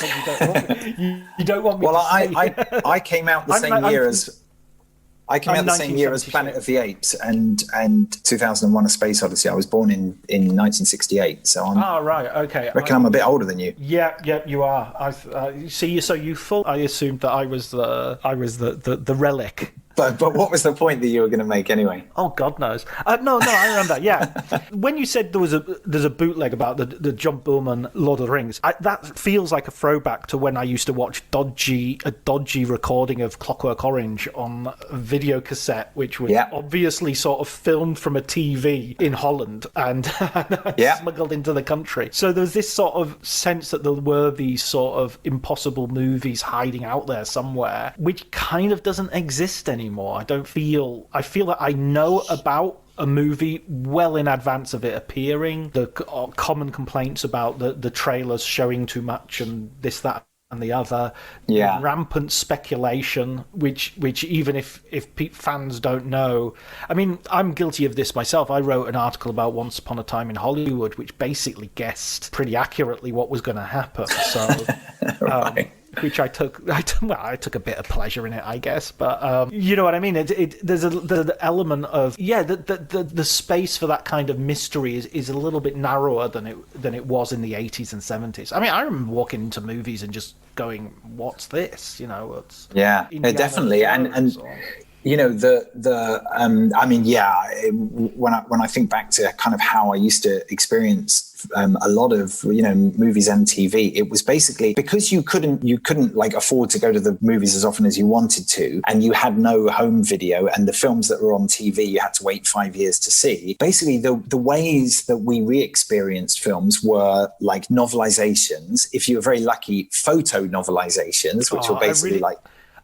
You don't want me well, to say. I came out the same year as. I came out the same year as Planet of the Apes and 2001: A Space Odyssey. I was born in 1968, so I'm. Oh right, okay. I reckon I'm a bit older than you. Yeah, you are. I see. So you full. I assumed that I was the relic. But what was the point that you were going to make anyway? Oh, God knows. No, I remember. Yeah, when you said there's a bootleg about the John Boorman Lord of the Rings, that feels like a throwback to when I used to watch a dodgy recording of Clockwork Orange on a video cassette, which was obviously sort of filmed from a TV in Holland and smuggled into the country. So there's this sort of sense that there were these sort of impossible movies hiding out there somewhere, which kind of doesn't exist anymore. I feel that I know about a movie well in advance of it appearing. The common complaints about the trailers showing too much and this, that, and the other. Rampant speculation, which even if fans don't know. I mean, I'm guilty of this myself. I wrote an article about Once Upon a Time in Hollywood, which basically guessed pretty accurately what was going to happen. So. Right. Which I took a bit of pleasure in it, I guess, but you know what I mean. There's an element of the space for that kind of mystery is a little bit narrower than it was in the 80s and 70s. I mean, I remember walking into movies and just going, "What's this?" It's definitely, and you know I mean, when I think back to kind of how I used to experience a lot of movies and TV, it was basically because you couldn't like afford to go to the movies as often as you wanted to, and you had no home video, and the films that were on TV you had to wait 5 years to see. Basically, the ways that we re-experienced films were like novelizations. If you were very lucky, photo novelizations, which were basically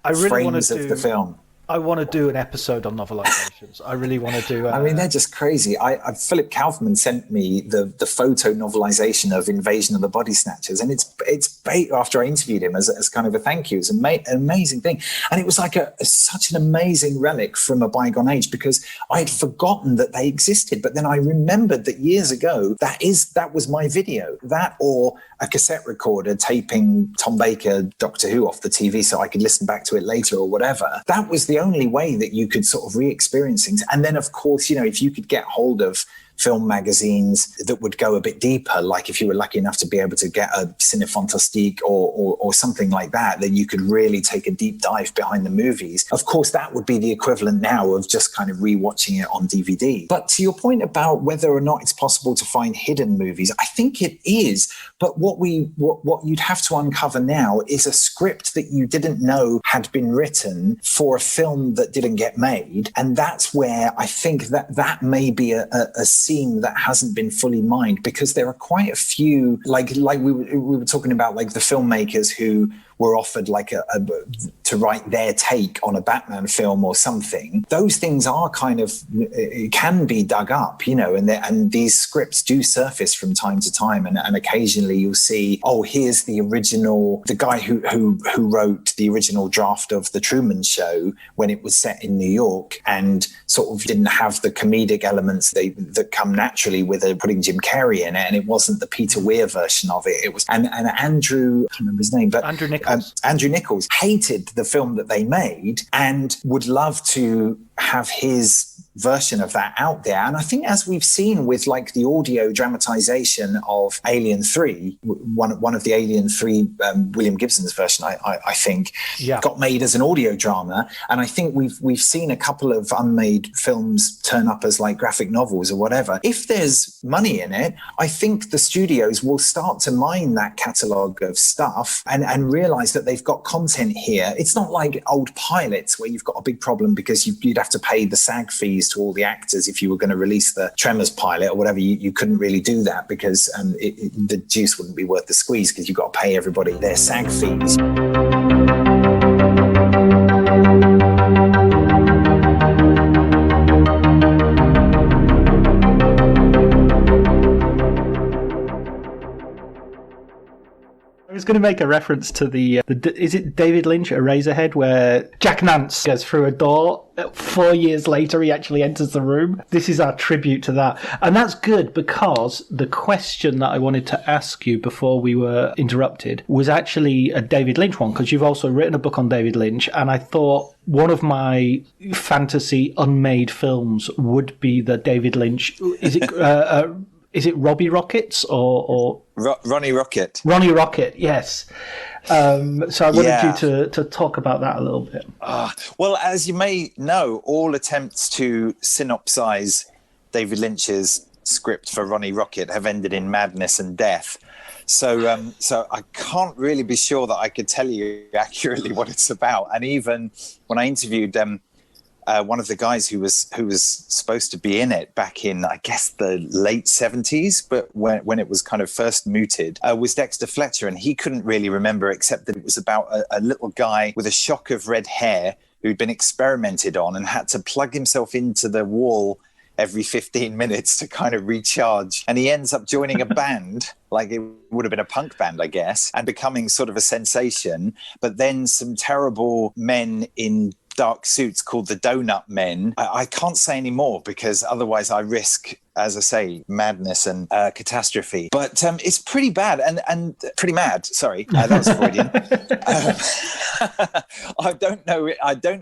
frames of the film. I want to do an episode on novelizations. I really want to do. I mean, they're just crazy. Philip Kaufman sent me the photo novelization of Invasion of the Body Snatchers, and it's after I interviewed him as kind of a thank you. It's an amazing thing, and it was like such an amazing relic from a bygone age because I had forgotten that they existed. But then I remembered that years ago that was my video. That or a cassette recorder taping Tom Baker Doctor Who off the TV so I could listen back to it later or whatever. That was the only way that you could sort of re-experience things. And then, of course, if you could get hold of film magazines that would go a bit deeper, like if you were lucky enough to be able to get a Ciné Fantastique or something like that, then you could really take a deep dive behind the movies. Of course, that would be the equivalent now of just kind of rewatching it on DVD. But to your point about whether or not it's possible to find hidden movies, I think it is. But what you'd have to uncover now is a script that you didn't know had been written for a film that didn't get made. And that's where I think that may be a scene that hasn't been fully mined, because there are quite a few, like we were talking about, like the filmmakers who were offered like to write their take on a Batman film or something. Those things are kind of, it can be dug up, and these scripts do surface from time to time, and occasionally you'll see, here's the guy who wrote the original draft of The Truman Show when it was set in New York and sort of didn't have the comedic elements that come naturally with putting Jim Carrey in it, and it wasn't the Peter Weir version of it. It was and Andrew, I can't remember his name, but Andrew Nichols. Andrew Nichols hated the film that they made and would love to have his version of that out there. And I think, as we've seen with like the audio dramatization of Alien 3, one of the Alien 3, William Gibson's version, I think, got made as an audio drama. And I think we've seen a couple of unmade films turn up as like graphic novels or whatever. If there's money in it, I think the studios will start to mine that catalogue of stuff and realize that they've got content here. It's not like old pilots where you've got a big problem because you'd have to pay the SAG fees to all the actors. If you were going to release the Tremors pilot or whatever, you couldn't really do that because the juice wouldn't be worth the squeeze because you've got to pay everybody their SAG fees. going to make a reference to is it David Lynch, Eraserhead, where Jack Nance goes through a door. 4 years later, he actually enters the room. This is our tribute to that. And that's good because the question that I wanted to ask you before we were interrupted was actually a David Lynch one, because you've also written a book on David Lynch. And I thought one of my fantasy unmade films would be the David Lynch. Is it Robbie Rockets or Ronnie Rocket? Ronnie Rocket, yes. So I wanted you to talk about that a little bit. Well, as you may know, all attempts to synopsize David Lynch's script for Ronnie Rocket have ended in madness and death. So I can't really be sure that I could tell you accurately what it's about. And even when I interviewed one of the guys who was supposed to be in it back in, I guess, the late 70s, but when it was kind of first mooted, was Dexter Fletcher, and he couldn't really remember except that it was about a little guy with a shock of red hair who'd been experimented on and had to plug himself into the wall every 15 minutes to kind of recharge. And he ends up joining a band, like it would have been a punk band, I guess, and becoming sort of a sensation. But then some terrible men in dark suits called the Donut Men. I can't say any more because otherwise I risk, as I say, madness and catastrophe. But it's pretty bad and pretty mad. Sorry, that was Freudian. I don't know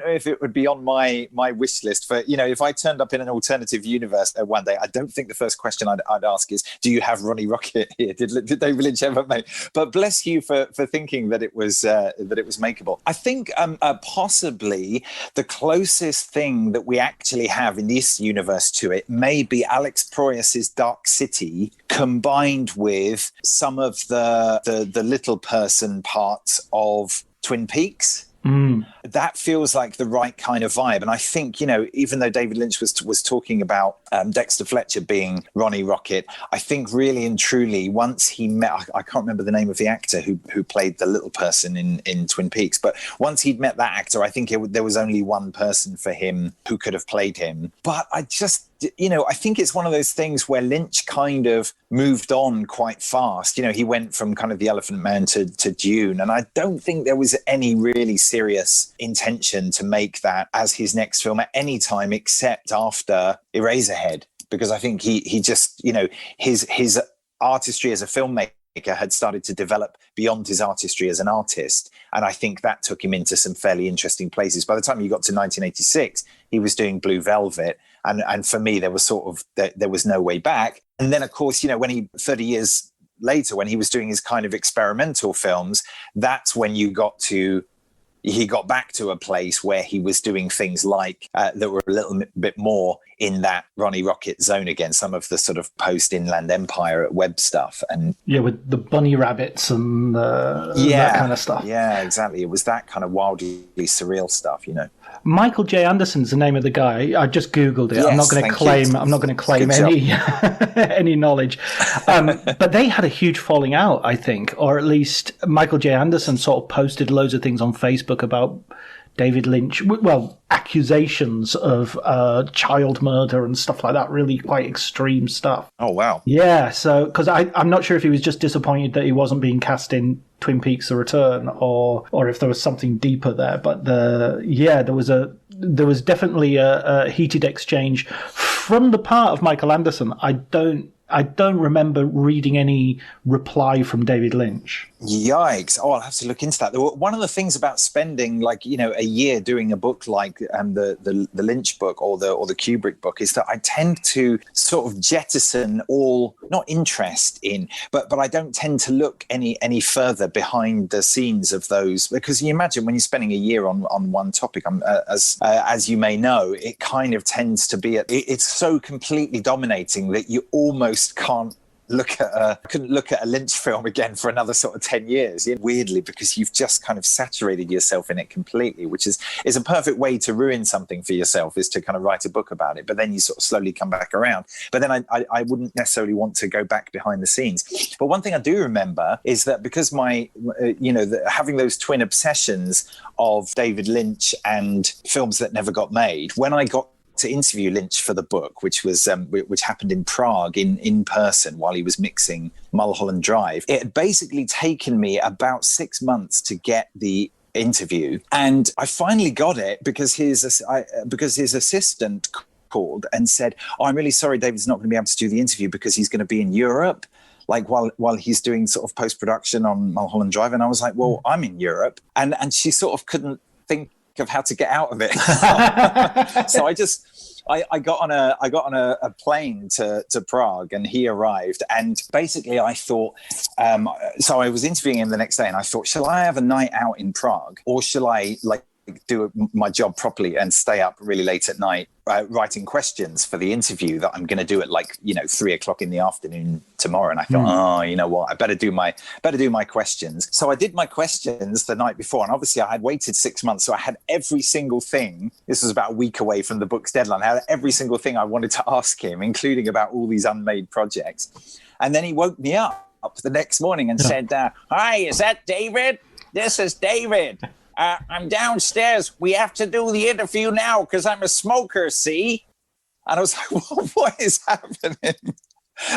if it would be on my wish list for, if I turned up in an alternative universe one day. I don't think the first question I'd ask is, do you have Ronnie Rocket here? Did David Lynch ever make? But bless you for thinking that it was makeable. I think possibly the closest thing that we actually have in this universe to it may be Alex Proyas's Dark City combined with some of the little person parts of Twin Peaks. That feels like the right kind of vibe. And I think, even though David Lynch was talking about Dexter Fletcher being Ronnie Rocket, I think really and truly once he met, I can't remember the name of the actor who played the little person in Twin Peaks, but once he'd met that actor, I think there was only one person for him who could have played him. But I just, I think it's one of those things where Lynch kind of moved on quite fast. He went from kind of The Elephant Man to Dune, and I don't think there was any really serious intention to make that as his next film at any time except after Eraserhead, because I think he just, his artistry as a filmmaker had started to develop beyond his artistry as an artist. And I think that took him into some fairly interesting places. By the time he got to 1986, he was doing Blue Velvet. And for me, there was there was no way back. And then, of course, when 30 years later, when he was doing his kind of experimental films, that's when he got back to a place where he was doing things like that were a little bit more in that Ronnie Rocket zone again, some of the sort of post-Inland Empire web stuff. And with the bunny rabbits and that kind of stuff. Yeah, exactly. It was that kind of wildly surreal stuff, Michael J. Anderson's the name of the guy. I just Googled it. Yes, I'm not going to claim any any knowledge. But they had a huge falling out, I think, or at least Michael J. Anderson sort of posted loads of things on Facebook about David Lynch, accusations of child murder and stuff like that, really quite extreme stuff. Oh, wow. Yeah, so, because I'm not sure if he was just disappointed that he wasn't being cast in Twin Peaks: The Return, or if there was something deeper there. But there was definitely a heated exchange from the part of Michael Anderson. I don't remember reading any reply from David Lynch. Yikes. Oh, I'll have to look into that. One of the things about spending a year doing a book like the Lynch book or the Kubrick book is that I tend to sort of jettison all, not interest in, but I don't tend to look any further behind the scenes of those, because you imagine when you're spending a year on one topic, as you may know, it kind of tends to be, it's so completely dominating that you almost can't couldn't look at a Lynch film again for another sort of 10 years, weirdly, because you've just kind of saturated yourself in it completely, which is a perfect way to ruin something for yourself, is to kind of write a book about it. But then you sort of slowly come back around. But then I wouldn't necessarily want to go back behind the scenes. But one thing I do remember is that because having those twin obsessions of David Lynch and films that never got made, when I got to interview Lynch for the book, which happened in Prague in person while he was mixing Mulholland Drive. It had basically taken me about 6 months to get the interview, and I finally got it because his assistant called and said, "Oh, I'm really sorry, David's not going to be able to do the interview because he's going to be in Europe, like while he's doing sort of post-production on Mulholland Drive." And I was like, "Well, I'm in Europe," and she sort of couldn't think of how to get out of it. So I got on a plane to Prague, and he arrived, and basically I thought, so I was interviewing him the next day, and I thought, shall I have a night out in Prague, or shall I do my job properly and stay up really late at night writing questions for the interview that I'm going to do at 3:00 in the afternoon tomorrow? And I thought, you know what, I better do my questions. So I did my questions the night before, and obviously I had waited 6 months, so I had every single thing. This was about a week away from the book's deadline. I had every single thing I wanted to ask him, including about all these unmade projects. And then he woke me up the next morning and said, "Hi, is that David? This is David. I'm downstairs. We have to do the interview now because I'm a smoker, see?" And I was like, what is happening?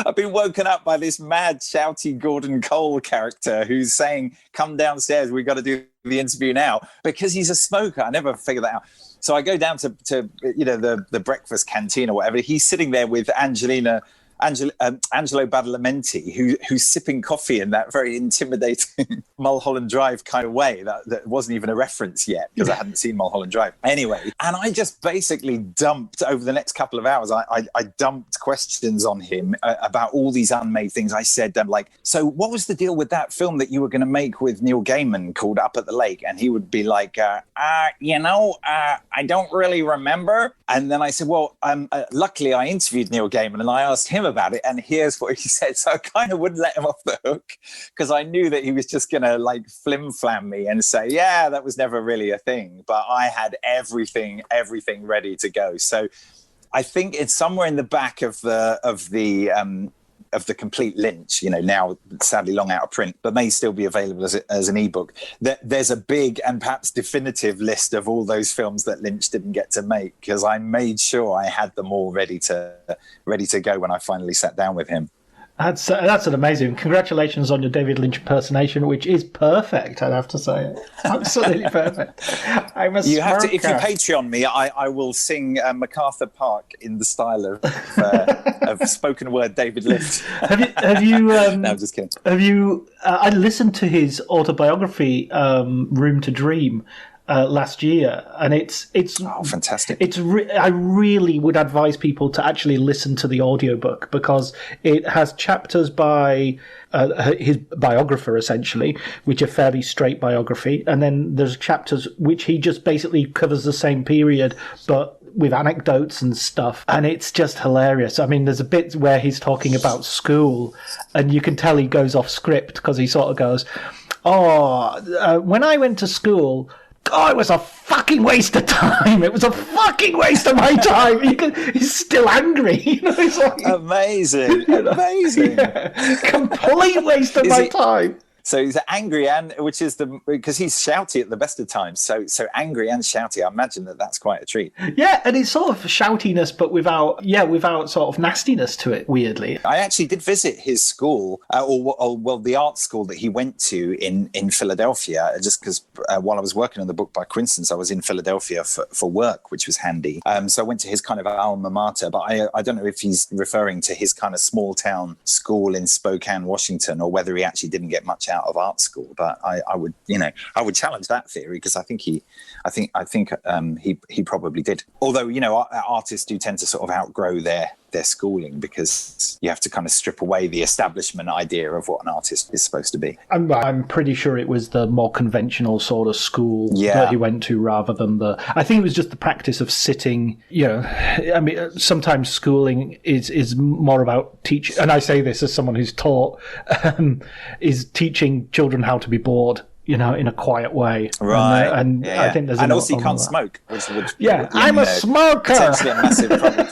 I've been woken up by this mad, shouty Gordon Cole character who's saying, "Come downstairs, we've got to do the interview now," because he's a smoker. I never figured that out. So I go down to the breakfast canteen or whatever. He's sitting there with Angelo Badalamenti, who's sipping coffee in that very intimidating Mulholland Drive kind of way that wasn't even a reference yet because I hadn't seen Mulholland Drive. Anyway, and I just basically dumped over the next couple of hours. I dumped questions on him about all these unmade things. I said, so what was the deal with that film that you were going to make with Neil Gaiman called Up at the Lake? And he would be like, I don't really remember. And then I said, well, luckily I interviewed Neil Gaiman and I asked him about it, and here's what he said. So I kind of wouldn't let him off the hook because I knew that he was just gonna flim-flam me and say, yeah, that was never really a thing. But I had everything ready to go. So I think it's somewhere in the back of the complete Lynch, now sadly long out of print, but may still be available as an ebook. There's a big and perhaps definitive list of all those films that Lynch didn't get to make, because I made sure I had them all ready to go when I finally sat down with him. That's an amazing. Congratulations on your David Lynch impersonation, which is perfect. I'd have to say, absolutely perfect. You have to, if you Patreon me, I will sing MacArthur Park in the style of spoken word David Lynch. Have you? No, I'm just kidding. Have you? I listened to his autobiography, Room to Dream, last year, and it's fantastic. I really would advise people to actually listen to the audiobook because it has chapters by his biographer essentially, which are fairly straight biography, and then there's chapters which he just basically covers the same period but with anecdotes and stuff, and it's just hilarious. I mean, there's a bit where he's talking about school, and you can tell he goes off script because he sort of goes, when I went to school, it was a fucking waste of time. It was a fucking waste of my time. He's still angry. It's like, amazing. Yeah. Complete waste of my time. So he's angry, and because he's shouty at the best of times. So angry and shouty. I imagine that's quite a treat. Yeah, and it's sort of shoutiness, but without sort of nastiness to it. Weirdly, I actually did visit his school, the art school that he went to in Philadelphia. Just because while I was working on the book by coincidence, I was in Philadelphia for work, which was handy. So I went to his kind of alma mater. But I don't know if he's referring to his kind of small town school in Spokane, Washington, or whether he actually didn't get much out of art school. But I would challenge that theory because I think he probably did. Although artists do tend to sort of outgrow their schooling because you have to kind of strip away the establishment idea of what an artist is supposed to be. I'm pretty sure it was the more conventional sort of school that he went to rather than I think it was just the practice of sitting, I mean, sometimes schooling is more about teaching, and I say this as someone who's taught, is teaching children how to be bored, in a quiet way. Right. And I think there's... And also you can't smoke. I'm a smoker! Potentially a massive problem.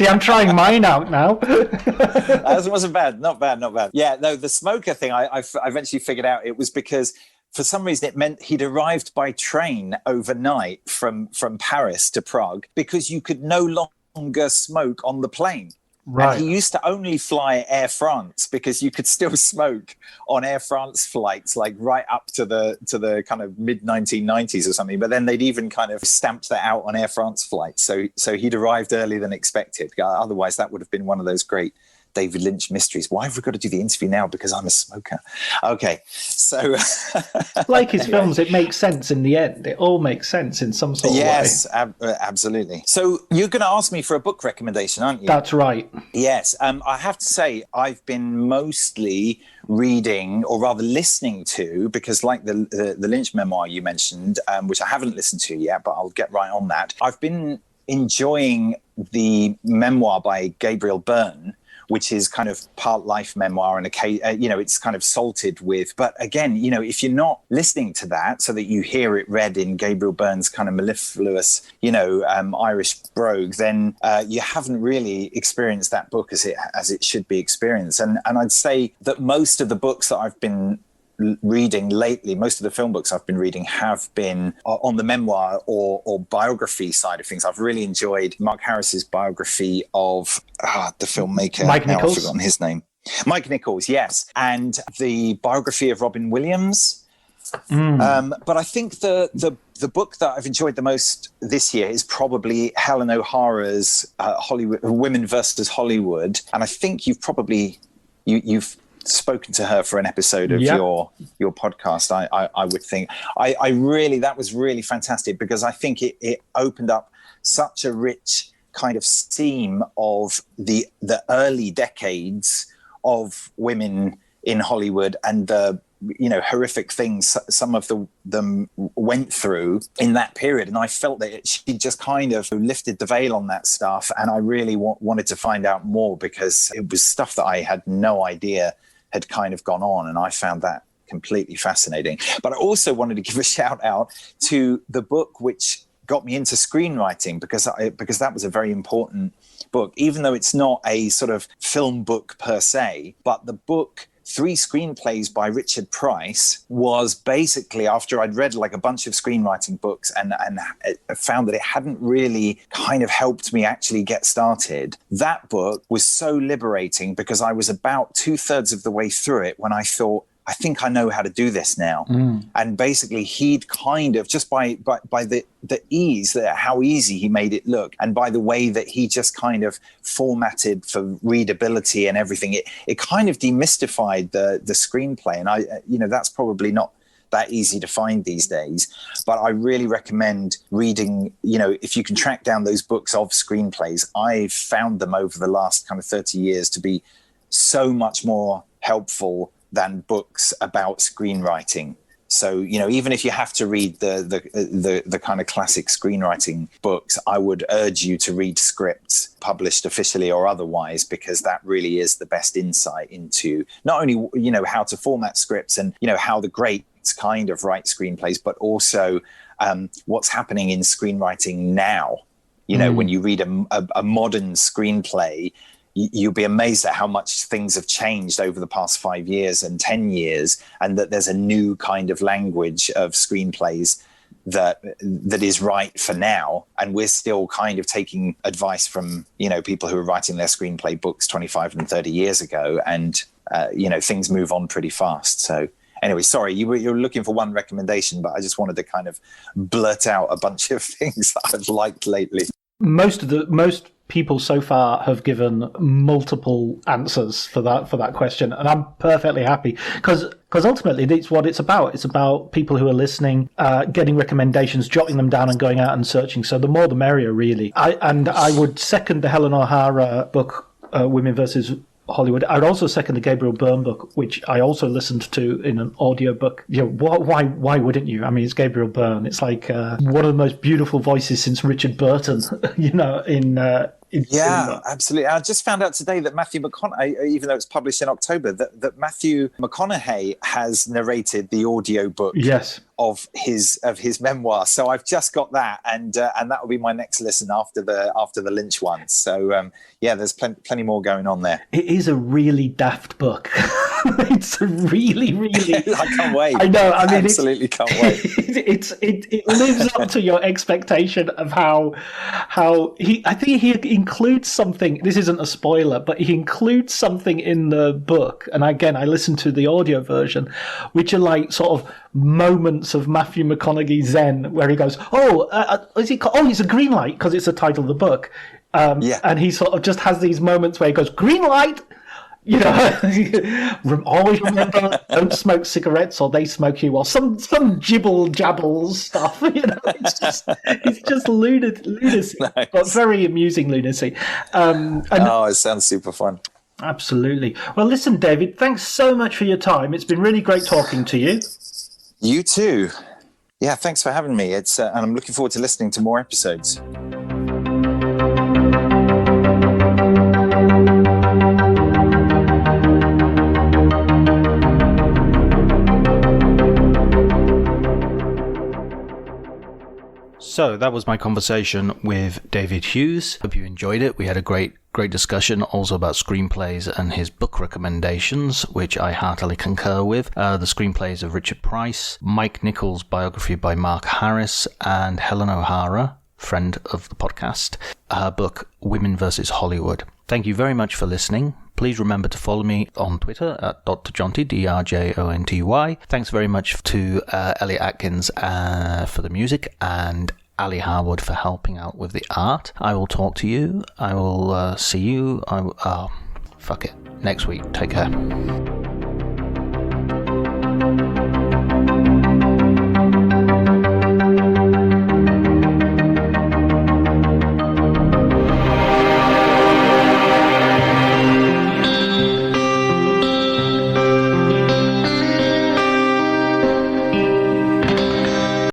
I'm trying mine out now. That wasn't bad. Not bad. Yeah, no, the smoker thing, I eventually figured out it was because for some reason it meant he'd arrived by train overnight from Paris to Prague because you could no longer smoke on the plane. Right. And he used to only fly Air France because you could still smoke on Air France flights, like right up to the kind of mid 1990s or something. But then they'd even kind of stamped that out on Air France flights. So he'd arrived earlier than expected. Otherwise, that would have been one of those great David Lynch mysteries. Why have we got to do the interview now? Because I'm a smoker. Okay, so like his films, it makes sense in the end. It all makes sense in some sort of way. Yes, absolutely. So you're going to ask me for a book recommendation, aren't you? That's right. Yes. I have to say, I've been mostly reading, or rather listening to, because like the Lynch memoir you mentioned, which I haven't listened to yet, but I'll get right on that. I've been enjoying the memoir by Gabriel Byrne, which is kind of part life memoir and it's kind of salted with. But again, if you're not listening to that so that you hear it read in Gabriel Byrne's kind of mellifluous, Irish brogue, then you haven't really experienced that book as it should be experienced. And I'd say that most of the books that I've been reading lately, most of the film books I've been reading have been on the memoir or biography side of things. I've really enjoyed Mark Harris's biography of the filmmaker. Mike now Nichols. I've forgotten his name. Mike Nichols, yes. And the biography of Robin Williams. But I think the book that I've enjoyed the most this year is probably Helen O'Hara's Hollywood Women versus Hollywood. And I think you've spoken to her for an episode of your podcast. I would think that was really fantastic, because I think it opened up such a rich kind of theme of the early decades of women in Hollywood and the horrific things some of them went through in that period. And I felt that she just kind of lifted the veil on that stuff, and I really wanted to find out more, because it was stuff that I had no idea had kind of gone on, and I found that completely fascinating. But I also wanted to give a shout out to the book which got me into screenwriting, because that was a very important book, even though it's not a sort of film book per se. But the book 3 Screenplays by Richard Price was basically, after I'd read like a bunch of screenwriting books and found that it hadn't really kind of helped me actually get started. That book was so liberating, because I was about 2/3 of the way through it when I thought, I think I know how to do this now. And basically he'd kind of, just by the ease, how easy he made it look, and by the way that he just kind of formatted for readability and everything, it kind of demystified the screenplay. And that's probably not that easy to find these days, but I really recommend reading, if you can track down those books of screenplays. I've found them over the last kind of 30 years to be so much more helpful than books about screenwriting. So, even if you have to read the kind of classic screenwriting books, I would urge you to read scripts published officially or otherwise, because that really is the best insight into not only, how to format scripts and, how the greats kind of write screenplays, but also what's happening in screenwriting now. When you read a modern screenplay, you'll be amazed at how much things have changed over the past 5 years and 10 years, and that there's a new kind of language of screenplays that is right for now. And we're still kind of taking advice from, people who were writing their screenplay books 25 and 30 years ago. And, things move on pretty fast. So anyway, sorry, you're looking for one recommendation, but I just wanted to kind of blurt out a bunch of things that I've liked lately. Most people so far have given multiple answers for that question, and I'm perfectly happy, because ultimately it's what it's about. It's about people who are listening, getting recommendations, jotting them down, and going out and searching. So the more the merrier, really. I would second the Helen O'Hara book, Women versus Hollywood. I'd also second the Gabriel Byrne book, which I also listened to in an audiobook. Why wouldn't you? I mean, it's Gabriel Byrne. It's like one of the most beautiful voices since Richard Burton, in cinema. Absolutely. I just found out today that Matthew McConaughey, even though it's published in October, that Matthew McConaughey has narrated the audiobook of his memoir. So I've just got that, and that will be my next listen after the Lynch one. So there's plenty more going on there. It is a really daft book. It's really, really. I can't wait. I know. I mean, absolutely can't wait. It lives up to your expectation of how he. I think he includes something. This isn't a spoiler, but he includes something in the book. And again, I listened to the audio version, which are like sort of moments of Matthew McConaughey Zen, where he goes, is he? Oh, he's a green light because it's the title of the book. And he sort of just has these moments where he goes, green light. You know, always remember, don't smoke cigarettes or they smoke you, or some jibble jabble stuff. You know, it's just lunacy, nice. But very amusing lunacy. It sounds super fun. Absolutely. Well, listen, David, thanks so much for your time. It's been really great talking to you. You too. Yeah, thanks for having me. And I'm looking forward to listening to more episodes. So that was my conversation with David Hughes. Hope you enjoyed it. We had a great discussion also about screenplays and his book recommendations, which I heartily concur with. The screenplays of Richard Price, Mike Nichols' biography by Mark Harris, and Helen O'Hara, friend of the podcast, her book Women vs. Hollywood. Thank you very much for listening. Please remember to follow me on Twitter at Dr. Jonty, DRJONTY. Thanks very much to Elliot Atkins for the music, and Ali Harwood for helping out with the art. I will talk to you. I will see you. Fuck it. Next week. Take care.